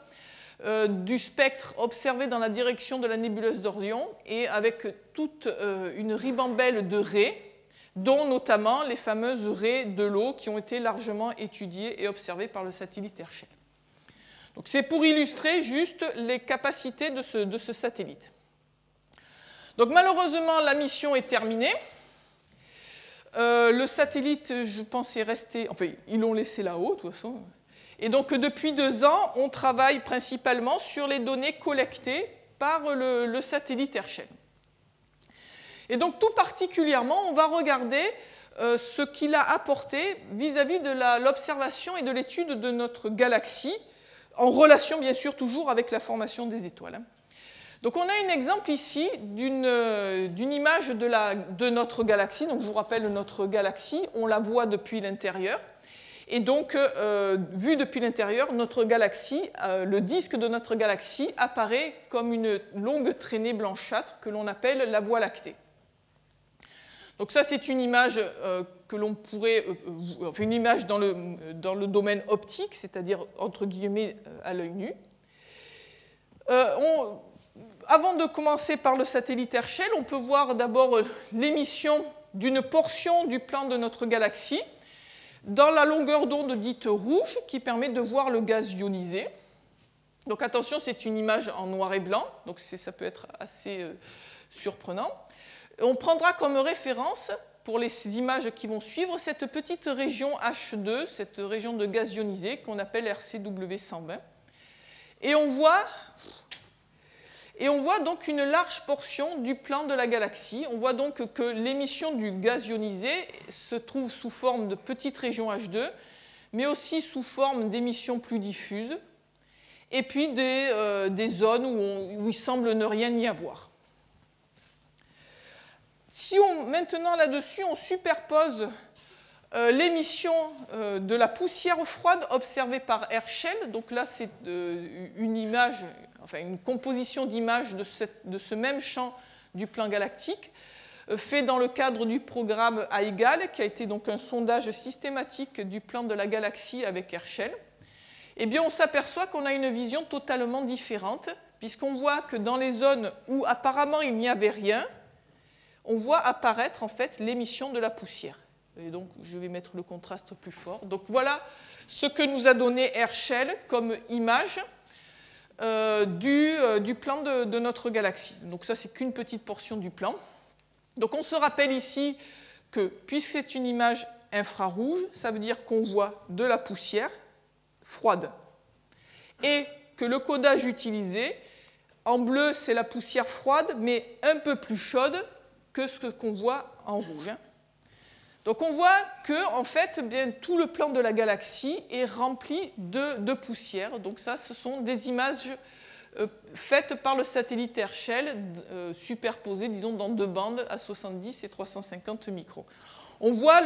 du spectre observé dans la direction de la nébuleuse d'Orion et avec toute une ribambelle de raies, dont notamment les fameuses raies de l'eau qui ont été largement étudiées et observées par le satellite Herschel. Donc c'est pour illustrer juste les capacités de ce satellite. Donc malheureusement, la mission est terminée. Le satellite, je pense, est resté... Enfin, ils l'ont laissé là-haut, de toute façon. Et donc, depuis 2 ans, on travaille principalement sur les données collectées par le satellite Herschel. Et donc, tout particulièrement, on va regarder ce qu'il a apporté vis-à-vis de l'observation et de l'étude de notre galaxie, en relation, bien sûr, toujours avec la formation des étoiles. Donc, on a un exemple ici d'une image de notre galaxie. Donc, je vous rappelle, notre galaxie, on la voit depuis l'intérieur. Et donc, vu depuis l'intérieur, notre galaxie, le disque de notre galaxie apparaît comme une longue traînée blanchâtre que l'on appelle la Voie lactée. Donc ça, c'est une image que l'on pourrait, enfin une image dans le domaine optique, c'est-à-dire entre guillemets à l'œil nu. Avant de commencer par le satellite Herschel, on peut voir d'abord l'émission d'une portion du plan de notre galaxie. dans la longueur d'onde dite rouge qui permet de voir le gaz ionisé. Donc attention, c'est une image en noir et blanc, donc ça peut être assez surprenant. On prendra comme référence, pour les images qui vont suivre, cette petite région H2, cette région de gaz ionisé qu'on appelle RCW120. Et on voit donc une large portion du plan de la galaxie. On voit donc que l'émission du gaz ionisé se trouve sous forme de petites régions H2, mais aussi sous forme d'émissions plus diffuses, et puis des zones où il semble ne rien y avoir. Si maintenant là-dessus, on superpose l'émission de la poussière froide observée par Herschel, donc là c'est une image, enfin une composition d'images de ce même champ du plan galactique, fait dans le cadre du programme AIGAL, qui a été donc un sondage systématique du plan de la galaxie avec Herschel. Eh bien, on s'aperçoit qu'on a une vision totalement différente, puisqu'on voit que dans les zones où apparemment il n'y avait rien, on voit apparaître en fait l'émission de la poussière. Et donc, je vais mettre le contraste plus fort. Donc, voilà ce que nous a donné Herschel comme image du plan de notre galaxie. Donc, ça, c'est qu'une petite portion du plan. Donc, on se rappelle ici que, puisque c'est une image infrarouge, ça veut dire qu'on voit de la poussière froide. Et que le codage utilisé, en bleu, c'est la poussière froide, mais un peu plus chaude que ce qu'on voit en rouge. Donc on voit que en fait, bien, tout le plan de la galaxie est rempli de poussière. Donc ça, ce sont des images faites par le satellite Herschel, superposées, disons, dans deux bandes à 70 et 350 microns. On voit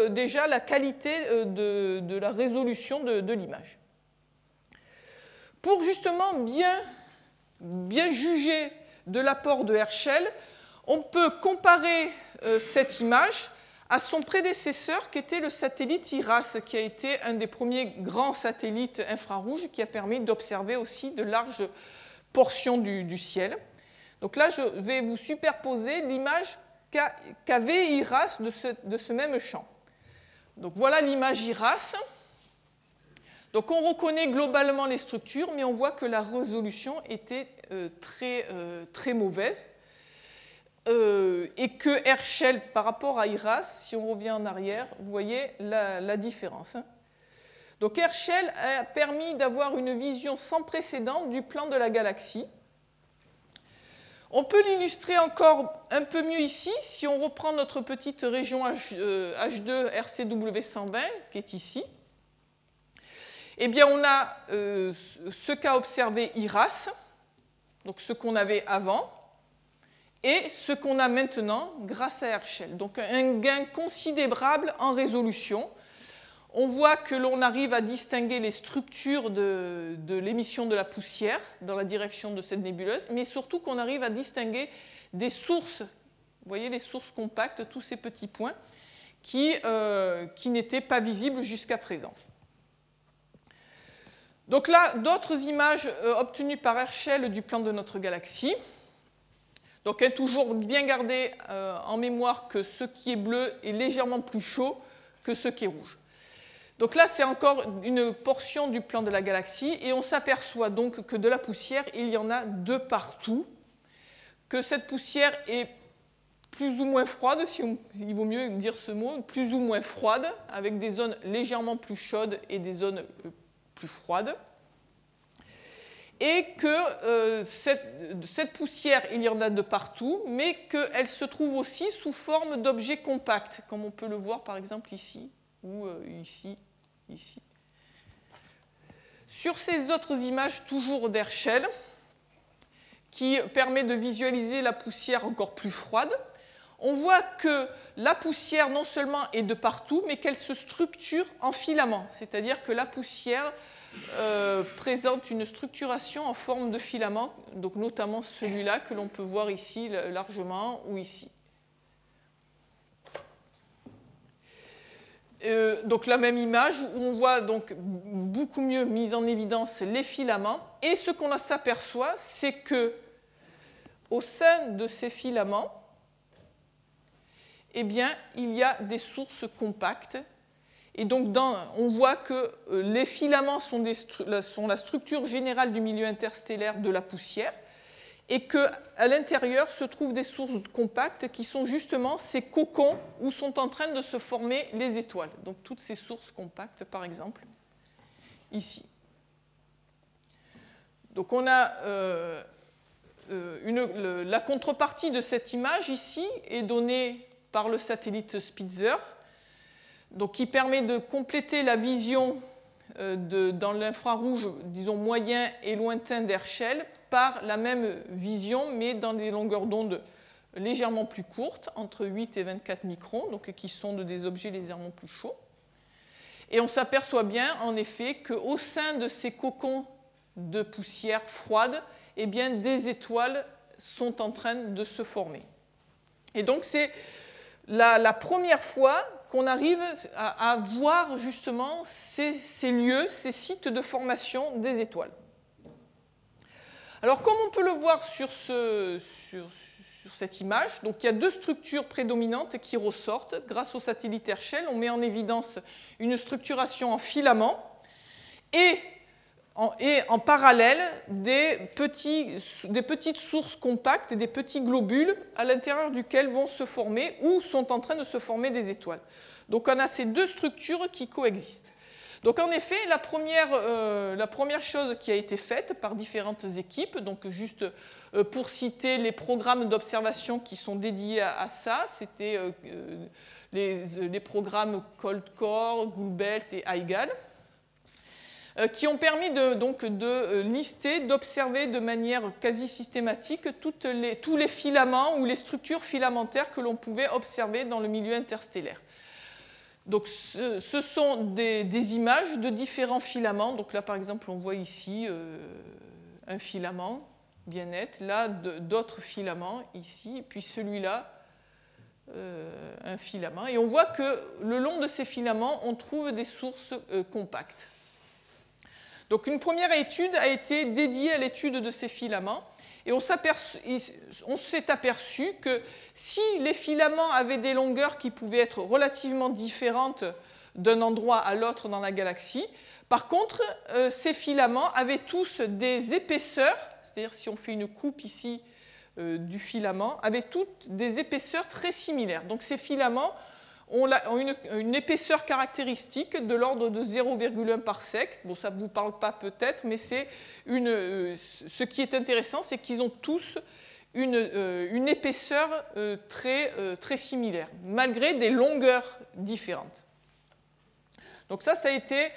déjà la qualité de la résolution de l'image. Pour justement bien juger de l'apport de Herschel, on peut comparer cette image à son prédécesseur qui était le satellite IRAS, qui a été un des premiers grands satellites infrarouges qui a permis d'observer aussi de larges portions du ciel. Donc là, je vais vous superposer l'image qu'avait IRAS de ce même champ. Donc voilà l'image IRAS. Donc on reconnaît globalement les structures, mais on voit que la résolution était très mauvaise. Et que Herschel, par rapport à IRAS, si on revient en arrière, vous voyez la différence. Donc Herschel a permis d'avoir une vision sans précédent du plan de la galaxie. On peut l'illustrer encore un peu mieux ici, si on reprend notre petite région H2 RCW120, qui est ici. Eh bien, on a ce qu'a observé IRAS, donc ce qu'on avait avant, et ce qu'on a maintenant grâce à Herschel. Donc un gain considérable en résolution. On voit que l'on arrive à distinguer les structures de l'émission de la poussière dans la direction de cette nébuleuse, mais surtout qu'on arrive à distinguer des sources, vous voyez les sources compactes, tous ces petits points, qui n'étaient pas visibles jusqu'à présent. Donc là, d'autres images obtenues par Herschel du plan de notre galaxie. Donc toujours bien garder en mémoire que ce qui est bleu est légèrement plus chaud que ce qui est rouge. Donc là, c'est encore une portion du plan de la galaxie, et on s'aperçoit donc que de la poussière, il y en a de partout, que cette poussière est plus ou moins froide, il vaut mieux dire ce mot, plus ou moins froide, avec des zones légèrement plus chaudes et des zones plus froides. Et que cette poussière, il y en a de partout, mais qu'elle se trouve aussi sous forme d'objets compacts, comme on peut le voir par exemple ici, ou ici. Sur ces autres images, toujours d'Herschel, qui permet de visualiser la poussière encore plus froide, on voit que la poussière non seulement est de partout, mais qu'elle se structure en filaments, c'est-à-dire que la poussière présente une structuration en forme de filament, donc notamment celui-là que l'on peut voir ici largement ou ici. Donc la même image où on voit donc beaucoup mieux mis en évidence les filaments, et ce qu'on s'aperçoit, c'est que au sein de ces filaments, eh bien, il y a des sources compactes, Et donc, on voit que les filaments sont la structure générale du milieu interstellaire de la poussière, et qu'à l'intérieur se trouvent des sources compactes qui sont justement ces cocons où sont en train de se former les étoiles. Donc toutes ces sources compactes, par exemple, ici. Donc on a la contrepartie de cette image ici est donnée par le satellite Spitzer, donc qui permet de compléter la vision dans l'infrarouge, disons moyen et lointain d'Herschel, par la même vision, mais dans des longueurs d'onde légèrement plus courtes, entre 8 et 24 microns, donc qui sont des objets légèrement plus chauds. Et on s'aperçoit bien, en effet, qu'au sein de ces cocons de poussière froide, eh bien, des étoiles sont en train de se former. Et donc, c'est la première fois qu'on arrive à voir justement ces lieux, ces sites de formation des étoiles. Alors, comme on peut le voir sur cette image, donc il y a deux structures prédominantes qui ressortent. Grâce au satellite Herschel, on met en évidence une structuration en filament et en parallèle des petites sources compactes, des petits globules à l'intérieur duquel vont se former ou sont en train de se former des étoiles. Donc on a ces deux structures qui coexistent. Donc en effet, la première chose qui a été faite par différentes équipes, donc juste pour citer les programmes d'observation qui sont dédiés à ça, c'était les programmes Cold Core, Goulbelt et Huygens, qui ont permis de lister, d'observer de manière quasi systématique tous les filaments ou les structures filamentaires que l'on pouvait observer dans le milieu interstellaire. Donc, ce sont des images de différents filaments. Donc là, par exemple, on voit ici un filament bien net. Là, d'autres filaments ici. Puis celui-là, un filament. Et on voit que le long de ces filaments, on trouve des sources compactes. Donc, une première étude a été dédiée à l'étude de ces filaments. Et on s'est aperçu que si les filaments avaient des longueurs qui pouvaient être relativement différentes d'un endroit à l'autre dans la galaxie, par contre, ces filaments avaient tous des épaisseurs, c'est-à-dire si on fait une coupe ici du filament, avaient toutes des épaisseurs très similaires. Donc ces filaments ont une épaisseur caractéristique de l'ordre de 0,1 parsec. Bon, ça ne vous parle pas peut-être, mais ce qui est intéressant, c'est qu'ils ont tous une épaisseur très similaire, malgré des longueurs différentes. Donc ça a été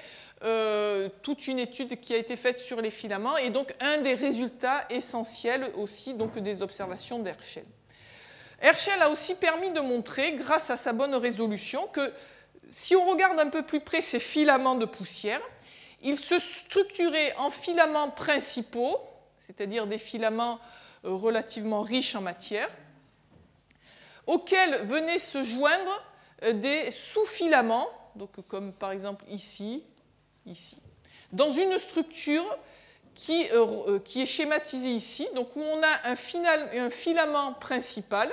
toute une étude qui a été faite sur les filaments, et donc un des résultats essentiels aussi donc, des observations d'Herschel. Herschel a aussi permis de montrer, grâce à sa bonne résolution, que si on regarde un peu plus près ces filaments de poussière, ils se structuraient en filaments principaux, c'est-à-dire des filaments relativement riches en matière, auxquels venaient se joindre des sous-filaments, donc comme par exemple ici, dans une structure qui est schématisée ici, donc où on a un filament principal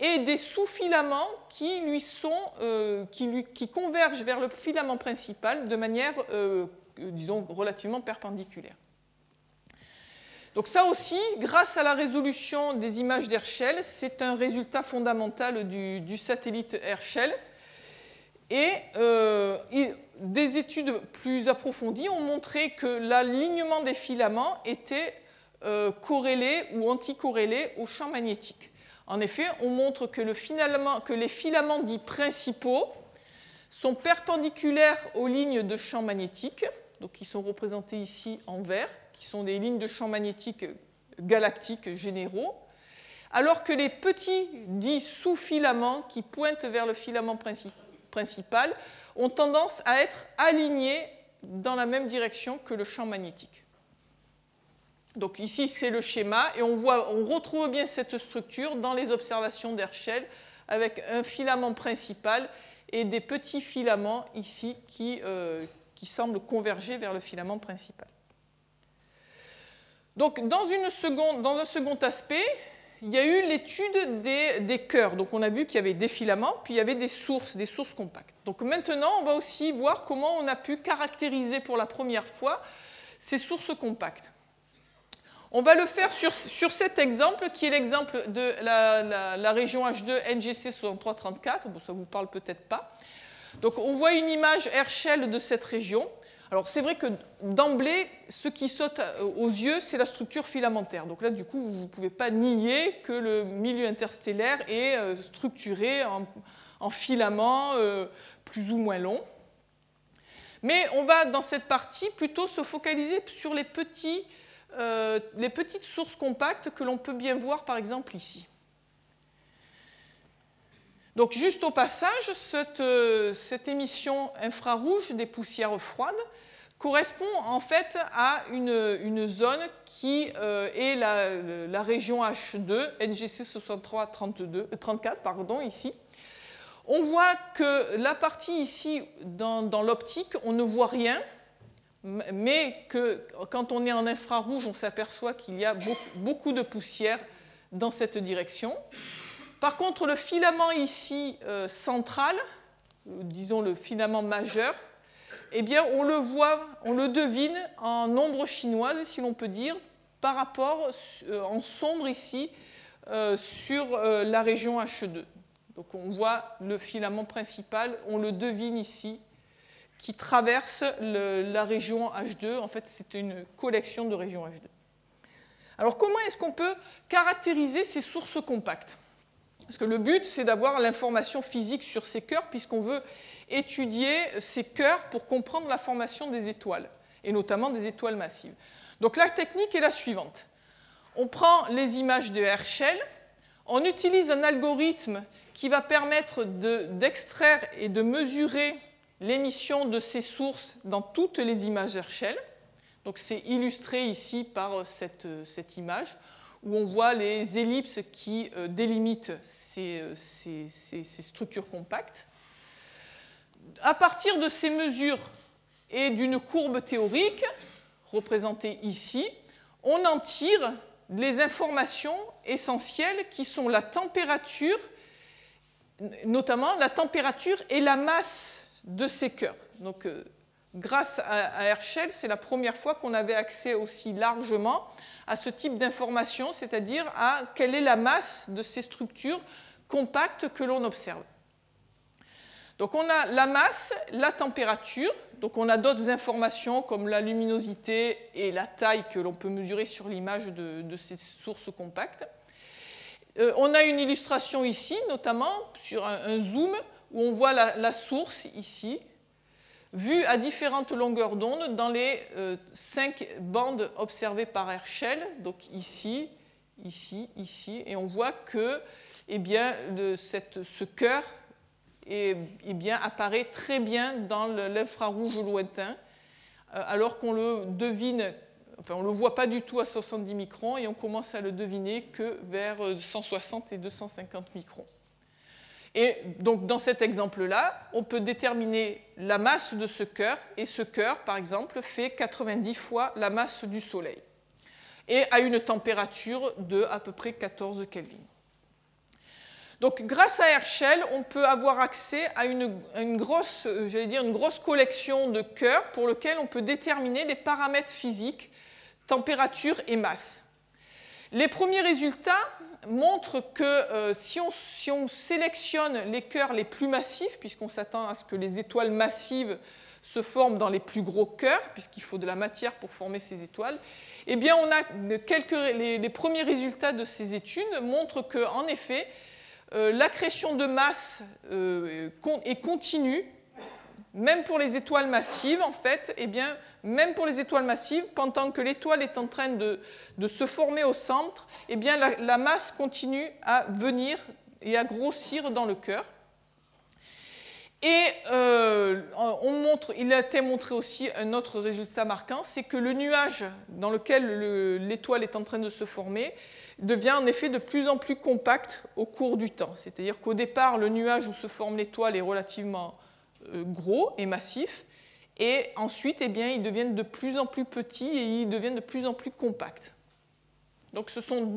et des sous-filaments qui convergent vers le filament principal de manière, disons, relativement perpendiculaire. Donc ça aussi, grâce à la résolution des images d'Herschel, c'est un résultat fondamental du satellite Herschel. Et des études plus approfondies ont montré que l'alignement des filaments était corrélé ou anticorrélé au champ magnétique. En effet, on montre que les filaments dits principaux sont perpendiculaires aux lignes de champ magnétique, donc qui sont représentées ici en vert, qui sont des lignes de champ magnétique galactiques généraux, alors que les petits dits sous-filaments qui pointent vers le filament principal ont tendance à être alignés dans la même direction que le champ magnétique. Donc ici, c'est le schéma, et on retrouve bien cette structure dans les observations d'Herschel, avec un filament principal et des petits filaments ici qui semblent converger vers le filament principal. Donc dans un second aspect, il y a eu l'étude des cœurs. Donc on a vu qu'il y avait des filaments, puis il y avait des sources compactes. Donc maintenant, on va aussi voir comment on a pu caractériser pour la première fois ces sources compactes. On va le faire sur cet exemple, qui est l'exemple de la région H2 NGC 6334. Bon, ça ne vous parle peut-être pas. Donc on voit une image Herschel de cette région. Alors c'est vrai que d'emblée, ce qui saute aux yeux, c'est la structure filamentaire. Donc là, du coup, vous ne pouvez pas nier que le milieu interstellaire est structuré en filaments plus ou moins longs. Mais on va, dans cette partie, plutôt se focaliser sur les petites sources compactes que l'on peut bien voir, par exemple, ici. Donc, juste au passage, cette émission infrarouge des poussières froides correspond en fait à une zone qui est la région H2, NGC 6334, ici. On voit que la partie ici, dans l'optique, on ne voit rien, mais que quand on est en infrarouge, on s'aperçoit qu'il y a beaucoup de poussière dans cette direction. Par contre, le filament ici central, disons le filament majeur, eh bien, on le voit, on le devine en ombre chinoise, si l'on peut dire, par rapport en sombre ici sur la région H2. Donc on voit le filament principal, on le devine ici, qui traverse la région H2. En fait, c'est une collection de régions H2. Alors comment est-ce qu'on peut caractériser ces sources compactes? Parce que le but, c'est d'avoir l'information physique sur ces cœurs, puisqu'on veut étudier ces cœurs pour comprendre la formation des étoiles, et notamment des étoiles massives. Donc la technique est la suivante. On prend les images de Herschel, on utilise un algorithme qui va permettre d'extraire et de mesurer l'émission de ces sources dans toutes les images Herschel. Donc c'est illustré ici par cette image, où on voit les ellipses qui délimitent ces structures compactes. À partir de ces mesures et d'une courbe théorique, représentée ici, on en tire les informations essentielles qui sont la température, notamment la température et la masse de ces cœurs. Donc, grâce à Herschel, c'est la première fois qu'on avait accès aussi largement à ce type d'informations, c'est-à-dire à quelle est la masse de ces structures compactes que l'on observe. Donc on a la masse, la température, donc on a d'autres informations comme la luminosité et la taille que l'on peut mesurer sur l'image de ces sources compactes. On a une illustration ici, notamment sur un zoom, où on voit la source ici, vue à différentes longueurs d'onde dans les 5 bandes observées par Herschel, donc ici, ici, ici, et on voit que eh bien, ce cœur apparaît très bien dans l'infrarouge lointain, alors qu'on le devine, enfin on ne le voit pas du tout à 70 microns et on commence à le deviner que vers 160 et 250 microns. Et donc dans cet exemple-là, on peut déterminer la masse de ce cœur, et ce cœur, par exemple, fait 90 fois la masse du Soleil, et a une température de à peu près 14 Kelvin. Donc, grâce à Herschel, on peut avoir accès à une grosse collection de cœurs pour lequel on peut déterminer les paramètres physiques, température et masse. Les premiers résultats montrent que si on sélectionne les cœurs les plus massifs, puisqu'on s'attend à ce que les étoiles massives se forment dans les plus gros cœurs, puisqu'il faut de la matière pour former ces étoiles, eh bien, on a les premiers résultats de ces études montrent qu'en effet, l'accrétion de masse est continue, même pour les étoiles massives, en fait, eh bien, même pour les étoiles massives, pendant que l'étoile est en train de se former au centre, eh bien, la masse continue à venir et à grossir dans le cœur. Et il a été montré aussi un autre résultat marquant, c'est que le nuage dans lequel l'étoile est en train de se former devient en effet de plus en plus compact au cours du temps. C'est-à-dire qu'au départ, le nuage où se forme l'étoile est relativement gros et massif, et ensuite, eh bien, ils deviennent de plus en plus petits et ils deviennent de plus en plus compacts. Donc ce sont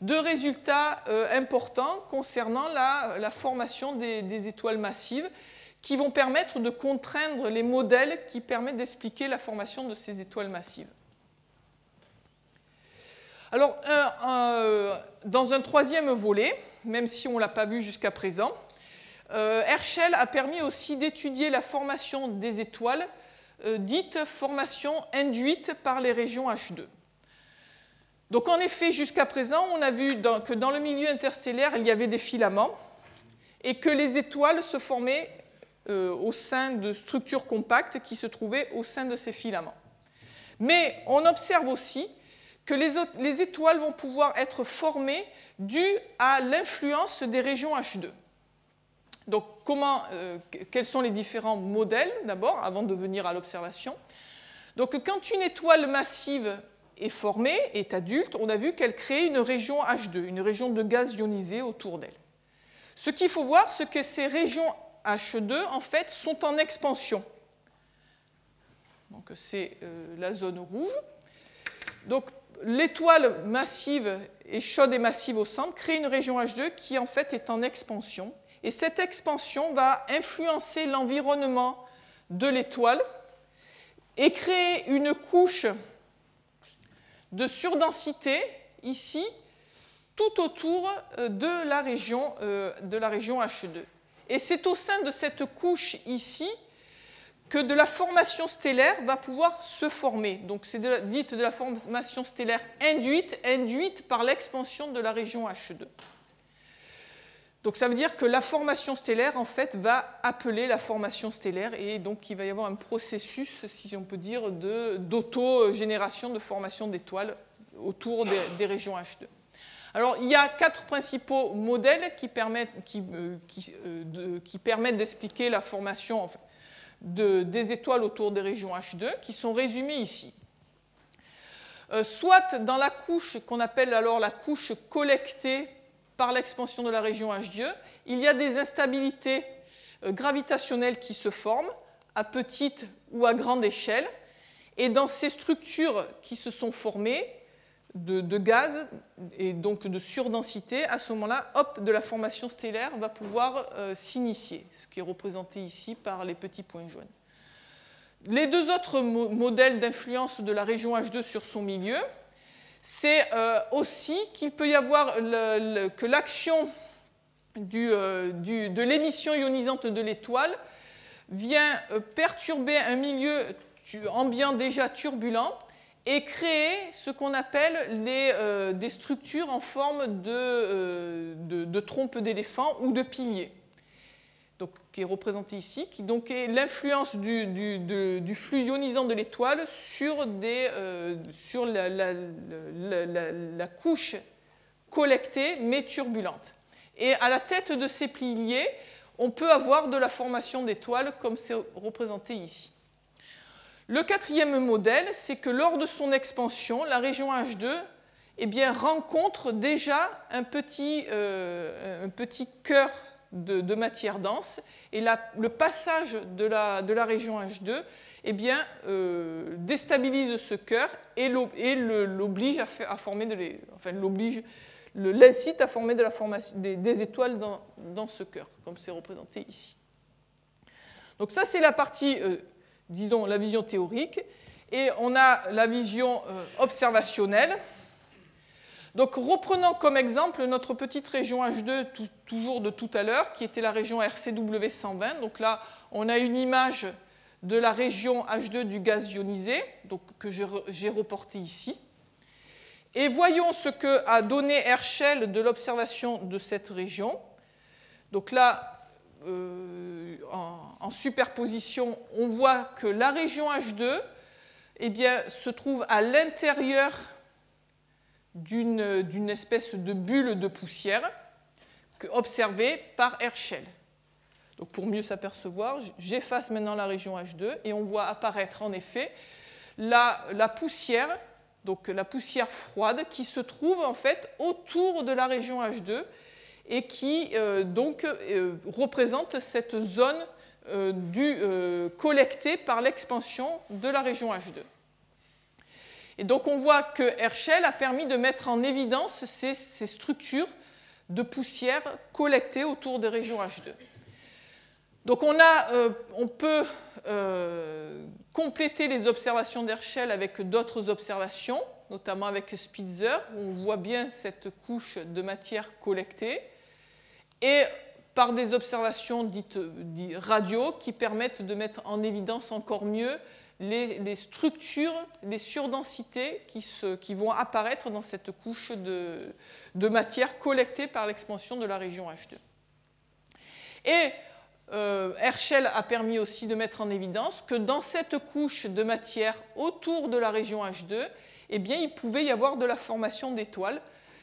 de résultats importants concernant la formation des étoiles massives qui vont permettre de contraindre les modèles qui permettent d'expliquer la formation de ces étoiles massives. Alors, dans un troisième volet, même si on ne l'a pas vu jusqu'à présent, Herschel a permis aussi d'étudier la formation des étoiles, dite formation induite par les régions H2. Donc en effet, jusqu'à présent, on a vu que dans le milieu interstellaire, il y avait des filaments et que les étoiles se formaient au sein de structures compactes qui se trouvaient au sein de ces filaments. Mais on observe aussi que les étoiles vont pouvoir être formées dues à l'influence des régions H2. Donc, quels sont les différents modèles, d'abord, avant de venir à l'observation? Donc, quand une étoile massive est formée, est adulte, on a vu qu'elle crée une région H2, une région de gaz ionisé autour d'elle. Ce qu'il faut voir, c'est que ces régions H2, en fait, sont en expansion. Donc, c'est la zone rouge. Donc, l'étoile massive et chaude et massive au centre crée une région H2 qui, en fait, est en expansion. Et cette expansion va influencer l'environnement de l'étoile et créer une couche de surdensité, ici, tout autour de la région H2. Et c'est au sein de cette couche ici que de la formation stellaire va pouvoir se former. Donc c'est dite de la formation stellaire induite par l'expansion de la région H2. Donc ça veut dire que la formation stellaire, en fait, va appeler la formation stellaire et donc il va y avoir un processus, si on peut dire, d'autogénération de formation d'étoiles autour des régions H2. Alors, il y a 4 principaux modèles qui permettent d'expliquer la formation des étoiles autour des régions H2, qui sont résumés ici. Soit dans la couche qu'on appelle alors la couche collectée par l'expansion de la région H2, il y a des instabilités gravitationnelles qui se forment à petite ou à grande échelle. Et dans ces structures qui se sont formées, de gaz et donc de surdensité, à ce moment-là, hop, de la formation stellaire va pouvoir s'initier, ce qui est représenté ici par les petits points jaunes. Les deux autres modèles d'influence de la région H2 sur son milieu, c'est aussi qu'il peut y avoir que l'action de l'émission ionisante de l'étoile vient perturber un milieu ambiant déjà turbulent et créer ce qu'on appelle des structures en forme de trompe d'éléphant ou de piliers, donc, qui est représenté ici, qui donc est l'influence du flux ionisant de l'étoile sur la couche collectée mais turbulente. Et à la tête de ces piliers, on peut avoir de la formation d'étoiles comme c'est représenté ici. Le quatrième modèle, c'est que lors de son expansion, la région H2 rencontre déjà un petit cœur de matière dense, et le passage de la région H2 déstabilise ce cœur et l'oblige à former l'incite à former des étoiles dans ce cœur, comme c'est représenté ici. Donc ça, c'est la partie disons, la vision théorique, et on a la vision observationnelle. Donc, reprenons comme exemple notre petite région H2, toujours de tout à l'heure, qui était la région RCW 120. Donc là, on a une image de la région H2 du gaz ionisé, donc, que j'ai reporté ici. Et voyons ce qu'a donné Herschel de l'observation de cette région. Donc là, en superposition, on voit que la région H2 se trouve à l'intérieur d'une espèce de bulle de poussière observée par Herschel. Donc pour mieux s'apercevoir, j'efface maintenant la région H2 et on voit apparaître en effet la poussière, donc la poussière froide qui se trouve en fait autour de la région H2 et qui représente cette zone collectée par l'expansion de la région H2. Et donc on voit que Herschel a permis de mettre en évidence ces structures de poussière collectées autour des régions H2. Donc on peut compléter les observations d'Herschel avec d'autres observations, notamment avec Spitzer, où on voit bien cette couche de matière collectée, et par des observations dites radio qui permettent de mettre en évidence encore mieux les structures, les surdensités qui vont apparaître dans cette couche de matière collectée par l'expansion de la région H2. Et Herschel a permis aussi de mettre en évidence que dans cette couche de matière autour de la région H2, eh bien, il pouvait y avoir de la formation d'étoiles.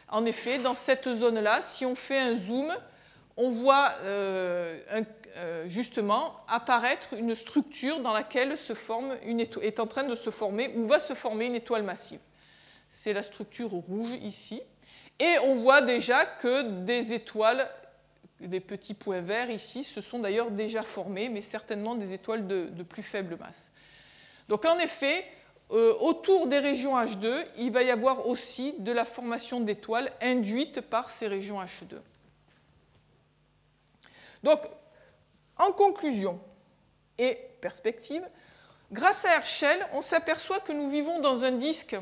En effet, dans cette zone-là, si on fait un zoom, on voit justement apparaître une structure dans laquelle est en train de se former ou va se former une étoile massive. C'est la structure rouge ici. Et on voit déjà que des étoiles, des petits points verts ici, se sont d'ailleurs déjà formés, mais certainement des étoiles de plus faible masse. Donc en effet, autour des régions H2, il va y avoir aussi de la formation d'étoiles induite par ces régions H2. Donc, en conclusion et perspective, grâce à Herschel, on s'aperçoit que nous vivons dans un disque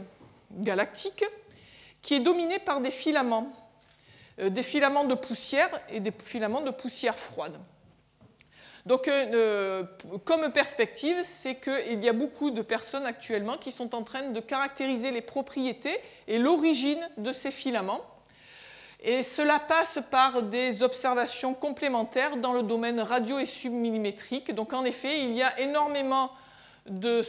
galactique qui est dominé par des filaments de poussière et des filaments de poussière froide. Donc, comme perspective, c'est qu'il y a beaucoup de personnes actuellement qui sont en train de caractériser les propriétés et l'origine de ces filaments. Et cela passe par des observations complémentaires dans le domaine radio et submillimétrique. Donc, en effet, il y a énormément de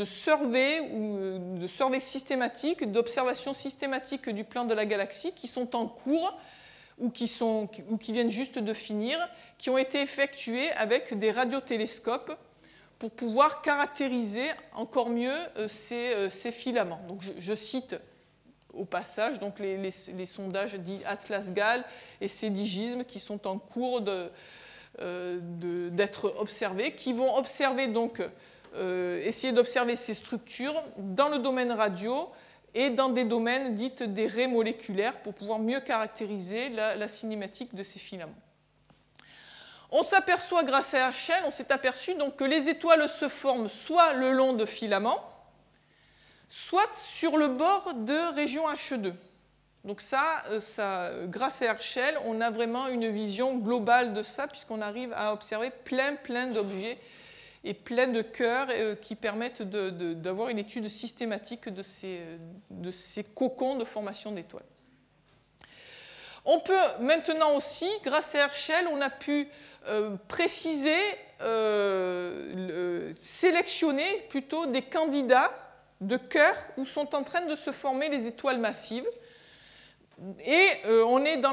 surveys ou de surveys systématiques, d'observations systématiques du plan de la galaxie qui sont en cours ou qui viennent juste de finir, qui ont été effectuées avec des radiotélescopes pour pouvoir caractériser encore mieux ces filaments. Donc, je cite au passage donc les sondages dits Atlas-Gal et Cédigisme qui sont en cours d'être observés, qui vont observer donc, essayer d'observer ces structures dans le domaine radio et dans des domaines dits des raies moléculaires pour pouvoir mieux caractériser la cinématique de ces filaments. On s'aperçoit grâce à Herschel, on s'est aperçu donc que les étoiles se forment soit le long de filaments, soit sur le bord de régions H2. Donc ça, grâce à Herschel, on a vraiment une vision globale de ça, puisqu'on arrive à observer plein d'objets et plein de cœurs qui permettent d'avoir une étude systématique de ces cocons de formation d'étoiles. On peut maintenant aussi, grâce à Herschel, on a pu préciser, sélectionner plutôt des candidats de cœurs où sont en train de se former les étoiles massives. Et on est dans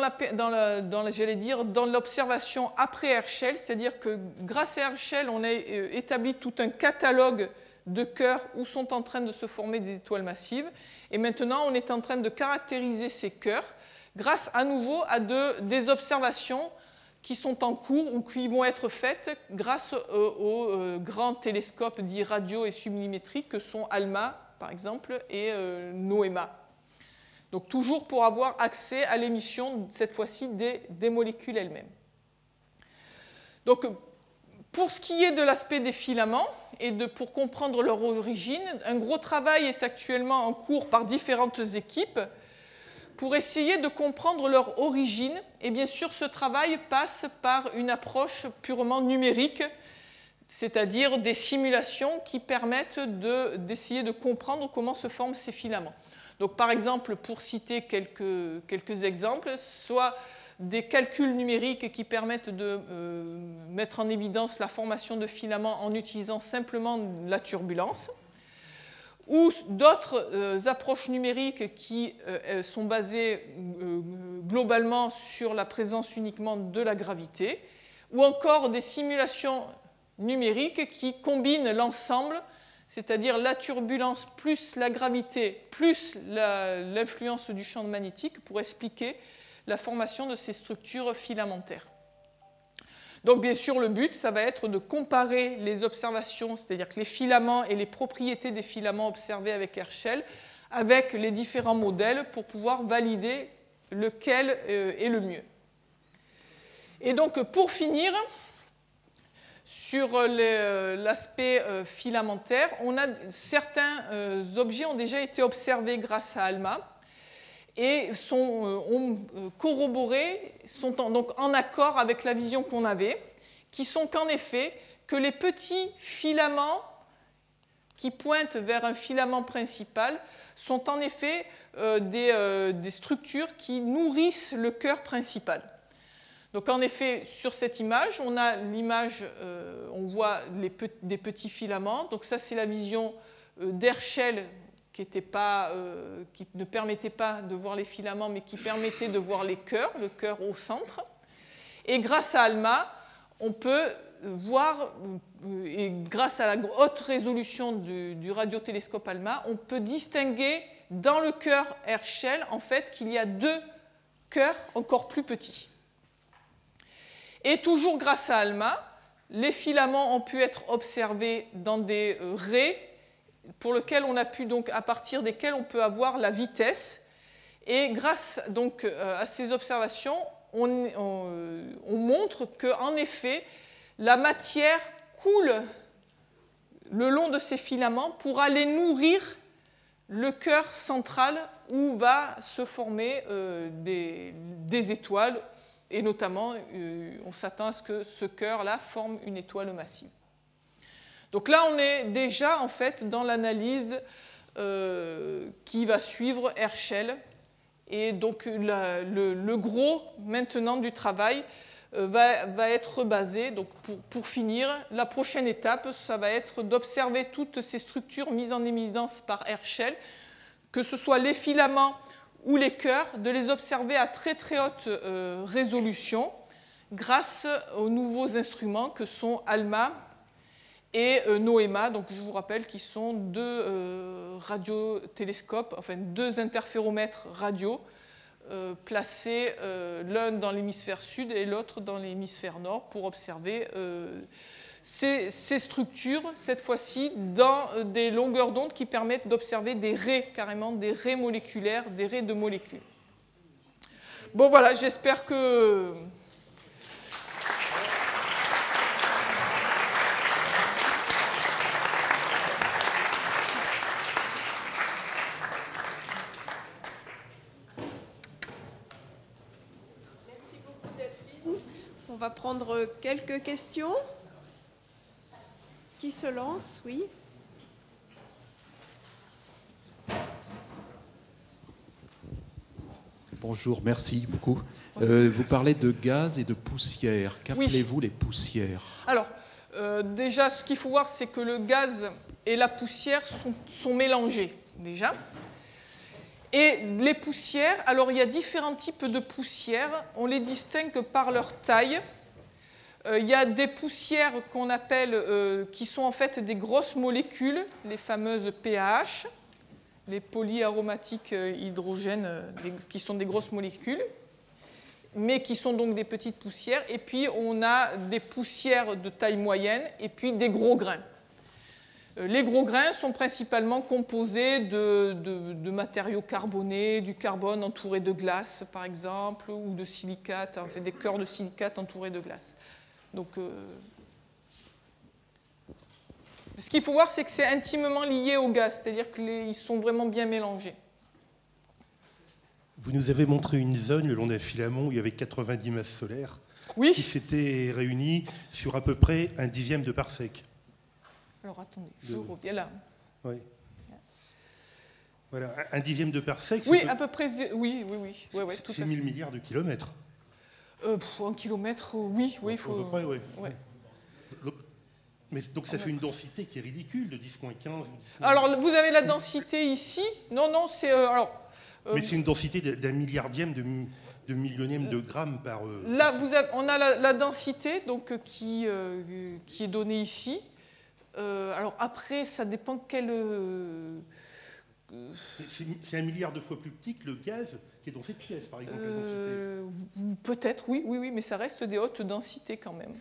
l'observation après Herschel, c'est-à-dire que grâce à Herschel, on a établi tout un catalogue de cœurs où sont en train de se former des étoiles massives. Et maintenant, on est en train de caractériser ces cœurs grâce à nouveau à des observations qui sont en cours ou qui vont être faites grâce aux grands télescopes dits radio et submillimétriques que sont ALMA, par exemple, et NOEMA. Donc toujours pour avoir accès à l'émission, cette fois-ci, des molécules elles-mêmes. Donc, pour ce qui est de l'aspect des filaments et pour comprendre leur origine, un gros travail est actuellement en cours par différentes équipes pour essayer de comprendre leur origine. Et bien sûr, ce travail passe par une approche purement numérique, c'est-à-dire des simulations qui permettent d'essayer de comprendre comment se forment ces filaments. Donc, par exemple, pour citer quelques exemples, soit des calculs numériques qui permettent de mettre en évidence la formation de filaments en utilisant simplement la turbulence, ou d'autres approches numériques qui sont basées globalement sur la présence uniquement de la gravité, ou encore des simulations numériques qui combinent l'ensemble, c'est-à-dire la turbulence plus la gravité plus l'influence du champ magnétique pour expliquer la formation de ces structures filamentaires. Donc bien sûr, le but, ça va être de comparer les observations, c'est-à-dire que les filaments et les propriétés des filaments observés avec Herschel, avec les différents modèles pour pouvoir valider lequel est le mieux. Et donc pour finir, sur l'aspect filamentaire, certains objets ont déjà été observés grâce à ALMA et ont corroboré, sont donc en accord avec la vision qu'on avait, qui sont qu'en effet, que les petits filaments qui pointent vers un filament principal sont en effet des structures qui nourrissent le cœur principal. Donc en effet, sur cette image, on a l'image, on voit des petits filaments. Donc ça, c'est la vision d'Herschel qui ne permettait pas de voir les filaments, mais qui permettait de voir les cœurs, le cœur au centre. Et grâce à ALMA, on peut voir, et grâce à la haute résolution du radiotélescope ALMA, on peut distinguer dans le cœur Herschel, en fait, qu'il y a deux cœurs encore plus petits. Et toujours grâce à ALMA, les filaments ont pu être observés dans des raies pour lesquelles on a pu donc, à partir desquelles on peut avoir la vitesse. Et grâce donc à ces observations, on montre qu'en effet, la matière coule le long de ces filaments pour aller nourrir le cœur central où va se former des étoiles. Et notamment, on s'attend à ce que ce cœur-là forme une étoile massive. Donc là, on est déjà en fait dans l'analyse qui va suivre Herschel. Et donc le gros maintenant du travail va être basé. Donc pour finir, la prochaine étape, ça va être d'observer toutes ces structures mises en évidence par Herschel, que ce soit les filaments ou les cœurs, de les observer à très très haute résolution grâce aux nouveaux instruments que sont ALMA et NOEMA, donc je vous rappelle qu'ils sont deux radiotélescopes, enfin deux interféromètres radio placés l'un dans l'hémisphère sud et l'autre dans l'hémisphère nord pour observer ces structures, cette fois-ci, dans des longueurs d'onde qui permettent d'observer des raies, carrément des raies moléculaires, des raies de molécules. Bon, voilà, j'espère que... Merci beaucoup, Delphine. On va prendre quelques questions. Qui se lance? Oui. Bonjour, merci beaucoup. Vous parlez de gaz et de poussière. Qu'appelez-vous les poussières? Alors, déjà, ce qu'il faut voir, c'est que le gaz et la poussière sont mélangés, déjà. Et les poussières, alors il y a différents types de poussières. On les distingue par leur taille. Il y a des poussières qu'on appelle, qui sont en fait des grosses molécules, les fameuses PAH, les polyaromatiques hydrogènes, qui sont des grosses molécules, mais qui sont donc des petites poussières. Et puis on a des poussières de taille moyenne et puis des gros grains. Les gros grains sont principalement composés de matériaux carbonés, du carbone entouré de glace par exemple, ou de silicates, en fait, des cœurs de silicates entourés de glace. Donc, ce qu'il faut voir, c'est que c'est intimement lié au gaz, c'est-à-dire qu'ils sont vraiment bien mélangés. Vous nous avez montré une zone le long d'un filament où il y avait 90 masses solaires qui s'étaient réunies sur à peu près 1/10 de parsec. Alors attendez, je reviens là. Oui. Voilà, 1/10 de parsec. Oui, à peu près, oui, tout c'est 1000 milliards de kilomètres. 1 kilomètre, oui, il faut... À peu près, oui. Ouais. Mais donc ça fait une densité qui est ridicule, de 10-15. Alors, vous avez la densité ici. Non, c'est... mais c'est une densité d'1 milliardième de millionième de grammes par... Là, on a la densité donc, qui est donnée ici. Alors après, ça dépend quel... C'est 1 milliard de fois plus petit que le gaz qui est dans cette pièce, par exemple, la densité. Peut-être, oui, mais ça reste des hautes densités quand même.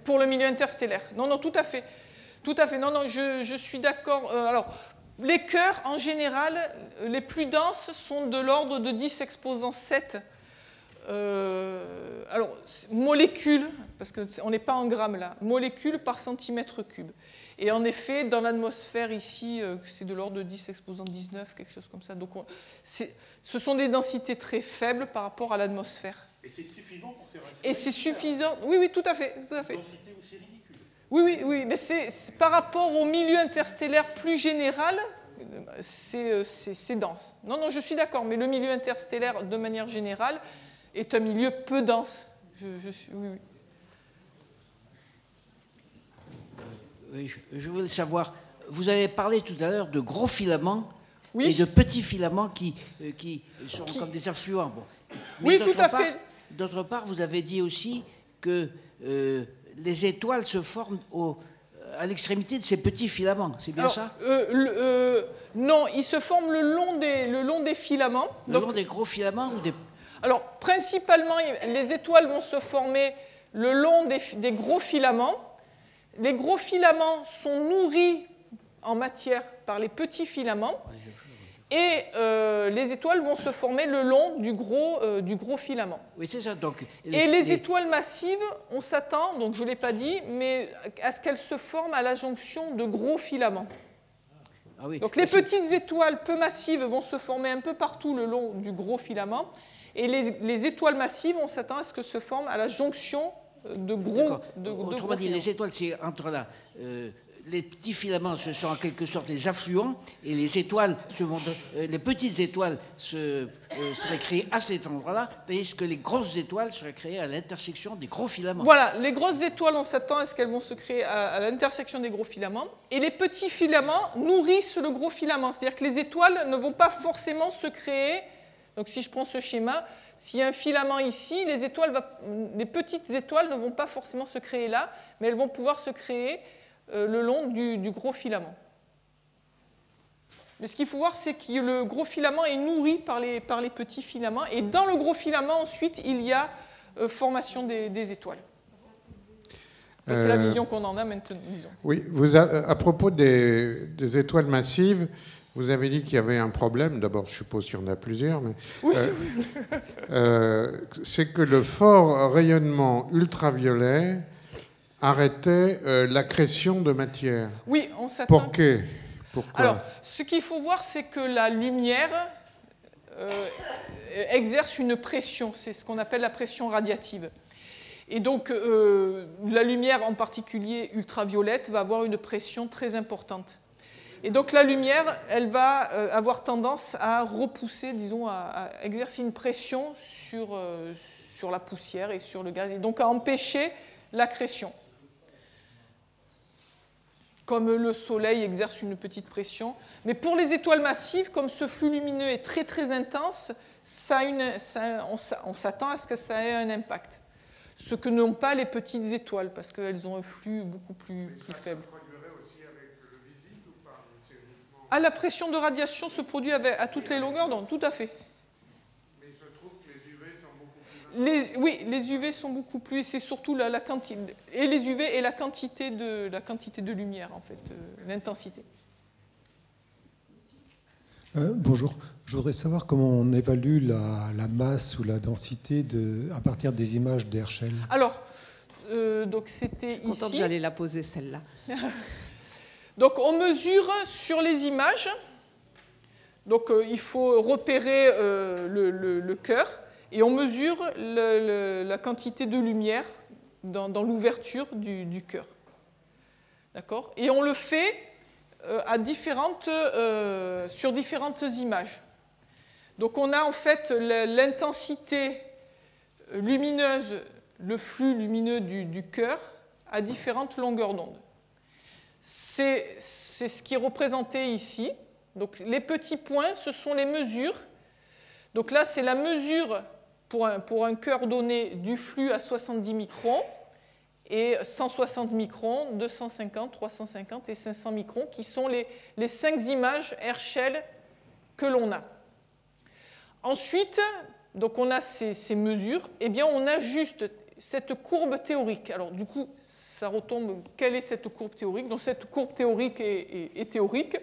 pour le milieu interstellaire. Non, non, tout à fait. Tout à fait. Non, non, je suis d'accord. Alors, les cœurs, en général, les plus denses sont de l'ordre de 10 exposant 7. Alors, molécules, parce qu'on n'est pas en grammes là, molécules par centimètre cube. Et en effet, dans l'atmosphère ici, c'est de l'ordre de 10 exposant 19, quelque chose comme ça. Donc, ce sont des densités très faibles par rapport à l'atmosphère. Et c'est suffisant pour faire un soleil? Et c'est suffisant. Oui, oui, tout à fait. Tout à fait. Une densité aussi ridicule. Oui, oui, oui. Mais c'est par rapport au milieu interstellaire plus général, c'est dense. Non, non, je suis d'accord. Mais le milieu interstellaire, de manière générale, est un milieu peu dense. Oui, oui. Oui, je voulais savoir, vous avez parlé tout à l'heure de gros filaments oui. et de petits filaments qui sont comme des affluents. Bon. Mais oui, tout à fait. D'autre part, vous avez dit aussi que les étoiles se forment à l'extrémité de ces petits filaments. C'est bien ça? Non, ils se forment le long des filaments. Le long des gros filaments ou des... Alors, principalement, les étoiles vont se former le long des gros filaments. Les gros filaments sont nourris en matière par les petits filaments. Et les étoiles vont se former le long du gros filament. Oui, c'est ça. Donc, et les étoiles massives, on s'attend, donc je ne l'ai pas dit, mais à ce qu'elles se forment à la jonction de gros filaments. Ah oui. Donc les petites étoiles peu massives vont se former un peu partout le long du gros filament. Et les étoiles massives, on s'attend à ce que se forment à la jonction de gros filaments. Autrement dit, les étoiles, c'est entre là. Les petits filaments, ce sont en quelque sorte les affluents, et les étoiles, les petites étoiles seraient créées à cet endroit-là, tandis que les grosses étoiles seraient créées à l'intersection des gros filaments. Voilà, les grosses étoiles, on s'attend à ce qu'elles vont se créer à l'intersection des gros filaments, et les petits filaments nourrissent le gros filament, c'est-à-dire que les étoiles ne vont pas forcément se créer. Donc si je prends ce schéma, s'il y a un filament ici, les petites étoiles ne vont pas forcément se créer là, mais elles vont pouvoir se créer le long du gros filament. Mais ce qu'il faut voir, c'est que le gros filament est nourri par les petits filaments, et dans le gros filament, ensuite, il y a formation des étoiles. Enfin, c'est la vision qu'on en a maintenant, disons. Oui, à propos des étoiles massives, vous avez dit qu'il y avait un problème. D'abord, je suppose qu'il y en a plusieurs, mais oui. c'est que le fort rayonnement ultraviolet arrêtait l'accrétion de matière. Oui, on s'attend. Pourquoi? Alors, ce qu'il faut voir, c'est que la lumière exerce une pression. C'est ce qu'on appelle la pression radiative. Et donc, la lumière, en particulier ultraviolette, va avoir une pression très importante. Et donc, la lumière, elle va avoir tendance à repousser, disons, à exercer une pression sur la poussière et sur le gaz, et donc à empêcher l'accrétion. Comme le Soleil exerce une petite pression. Mais pour les étoiles massives, comme ce flux lumineux est très très intense, on s'attend à ce que ça ait un impact. Ce que n'ont pas les petites étoiles, parce qu'elles ont un flux beaucoup plus faible. Ça se produirait aussi avec le visible ou pas? Ah, la pression de radiation se produit à toutes les longueurs d'onde, tout à fait. Mais il se trouve que les UV sont beaucoup plus... Oui, les UV sont beaucoup plus, c'est surtout la quantité, et les UV et la quantité de lumière, en fait, l'intensité. Bonjour, je voudrais savoir comment on évalue la masse ou la densité à partir des images d'Herschel. Alors, donc c'était ici. Je suis contente, j'allais la poser celle-là. Donc on mesure sur les images. Donc il faut repérer le cœur et on mesure la quantité de lumière dans l'ouverture du cœur. D'accord? Et on le fait sur différentes images. Donc on a en fait l'intensité lumineuse, le flux lumineux du cœur à différentes longueurs d'onde. C'est ce qui est représenté ici. Donc les petits points, ce sont les mesures. Donc là, c'est la mesure pour un cœur donné du flux à 70 microns et 160 microns, 250, 350 et 500 microns, qui sont les 5 images Herschel que l'on a. Ensuite, donc on a ces mesures, et bien on ajuste cette courbe théorique. Alors du coup, ça retombe, quelle est cette courbe théorique? Donc cette courbe théorique est théorique.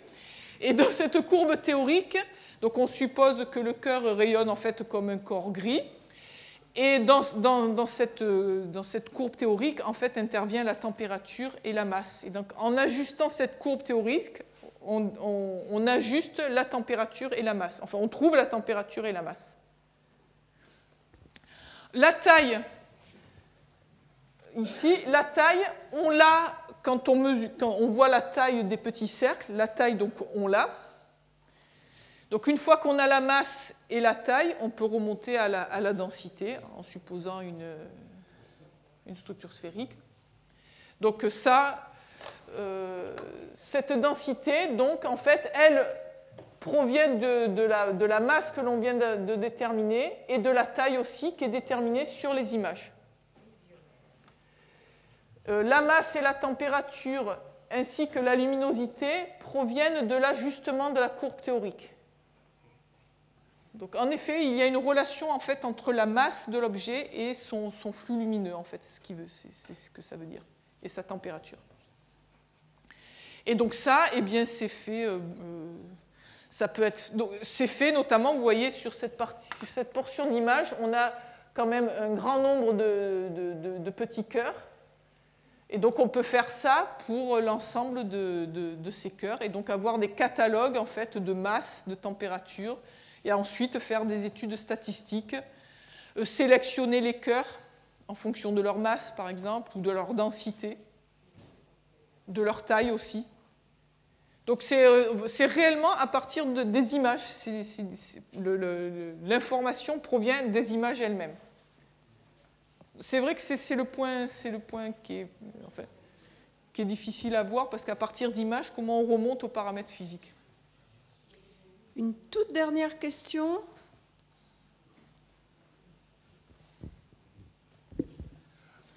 Et dans cette courbe théorique, donc on suppose que le cœur rayonne en fait comme un corps gris. Et dans cette courbe théorique, en fait, intervient la température et la masse. Et donc, en ajustant cette courbe théorique, on ajuste la température et la masse. Enfin, on trouve la température et la masse. La taille, ici, la taille, on l'a quand on voit la taille des petits cercles. La taille, donc, on l'a. Donc une fois qu'on a la masse et la taille, on peut remonter à la densité en supposant une structure sphérique. Donc ça, cette densité, donc en fait, elle provient de la masse que l'on vient de déterminer et de la taille aussi qui est déterminée sur les images. La masse et la température ainsi que la luminosité proviennent de l'ajustement de la courbe théorique. Donc, en effet, il y a une relation en fait, entre la masse de l'objet et son flux lumineux, en fait, c'est ce que ça veut dire, et sa température. Et donc ça, eh bien, c'est fait, ça peut être, c'est fait notamment, vous voyez, sur cette portion d'image, on a quand même un grand nombre de petits cœurs. Et donc, on peut faire ça pour l'ensemble de ces cœurs, et donc avoir des catalogues en fait, de masse, de température, et ensuite faire des études statistiques, sélectionner les cœurs en fonction de leur masse, par exemple, ou de leur densité, de leur taille aussi. Donc c'est réellement à partir des images. L'information provient des images elles-mêmes. C'est vrai que c'est le point qui est difficile à voir, parce qu'à partir d'images, comment on remonte aux paramètres physiques? Une toute dernière question.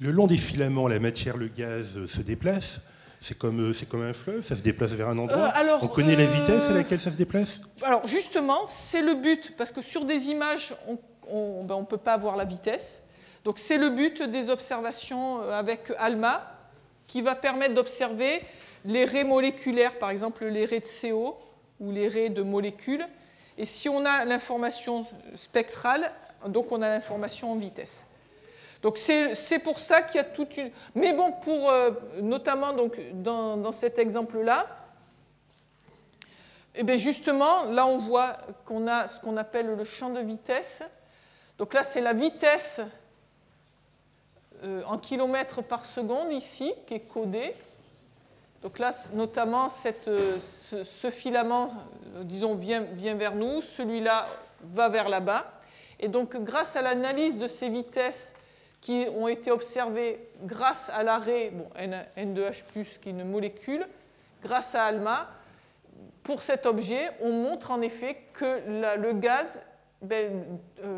Le long des filaments, la matière, le gaz se déplace. C'est comme un fleuve, ça se déplace vers un endroit. On connaît la vitesse à laquelle ça se déplace? Alors justement, c'est le but, parce que sur des images, on ne peut pas avoir la vitesse. Donc c'est le but des observations avec ALMA, qui va permettre d'observer les raies moléculaires, par exemple les raies de CO, ou les raies de molécules. Et si on a l'information spectrale, donc on a l'information en vitesse. Donc c'est pour ça qu'il y a toute une... Mais bon, pour, notamment donc, dans cet exemple-là, eh bien justement, là on voit qu'on a ce qu'on appelle le champ de vitesse. Donc là, c'est la vitesse en kilomètres par seconde ici, qui est codée. Donc là, notamment, ce filament, disons, vient vers nous, celui-là va vers là-bas. Et donc, grâce à l'analyse de ces vitesses qui ont été observées grâce à l'arrêt N2H+, qui est une molécule, grâce à ALMA, pour cet objet, on montre en effet que le gaz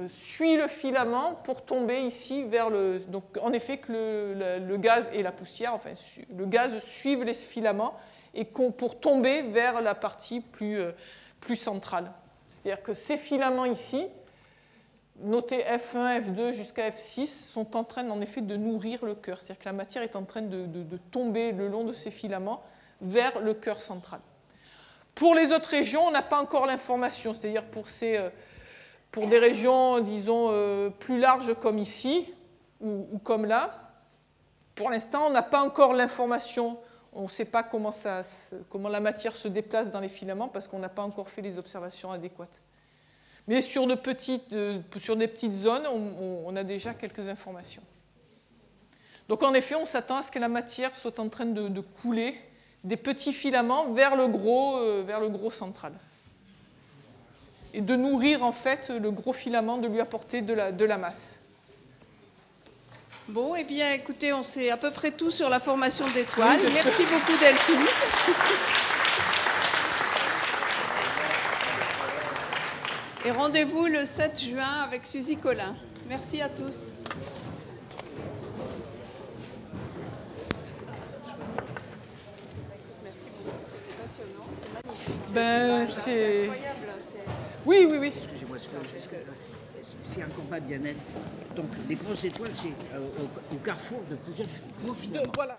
suit le filament pour tomber ici vers le... Donc, en effet, que le gaz et la poussière, enfin, le gaz suivent les filaments et pour tomber vers la partie plus centrale. C'est-à-dire que ces filaments ici, notés F1, F2 jusqu'à F6, sont en train, en effet, de nourrir le cœur. C'est-à-dire que la matière est en train de tomber le long de ces filaments vers le cœur central. Pour les autres régions, on n'a pas encore l'information. C'est-à-dire pour des régions, disons, plus larges comme ici ou comme là, pour l'instant, on n'a pas encore l'information. On ne sait pas comment la matière se déplace dans les filaments parce qu'on n'a pas encore fait les observations adéquates. Mais sur des petites zones, on a déjà quelques informations. Donc en effet, on s'attend à ce que la matière soit en train de couler des petits filaments vers le gros central. Et de nourrir en fait le gros filament, de lui apporter de la masse. Bon, eh bien, écoutez, on sait à peu près tout sur la formation d'étoiles. Oui, merci beaucoup, Delphine. Et rendez-vous le 7 juin avec Suzy Collin. Merci à tous. Merci beaucoup, c'était passionnant, c'est magnifique. C'est incroyable. Oui, oui, oui. Excusez-moi, c'est encore pas bien net. Donc les grosses étoiles, c'est au carrefour de plusieurs gros filaments. Voilà.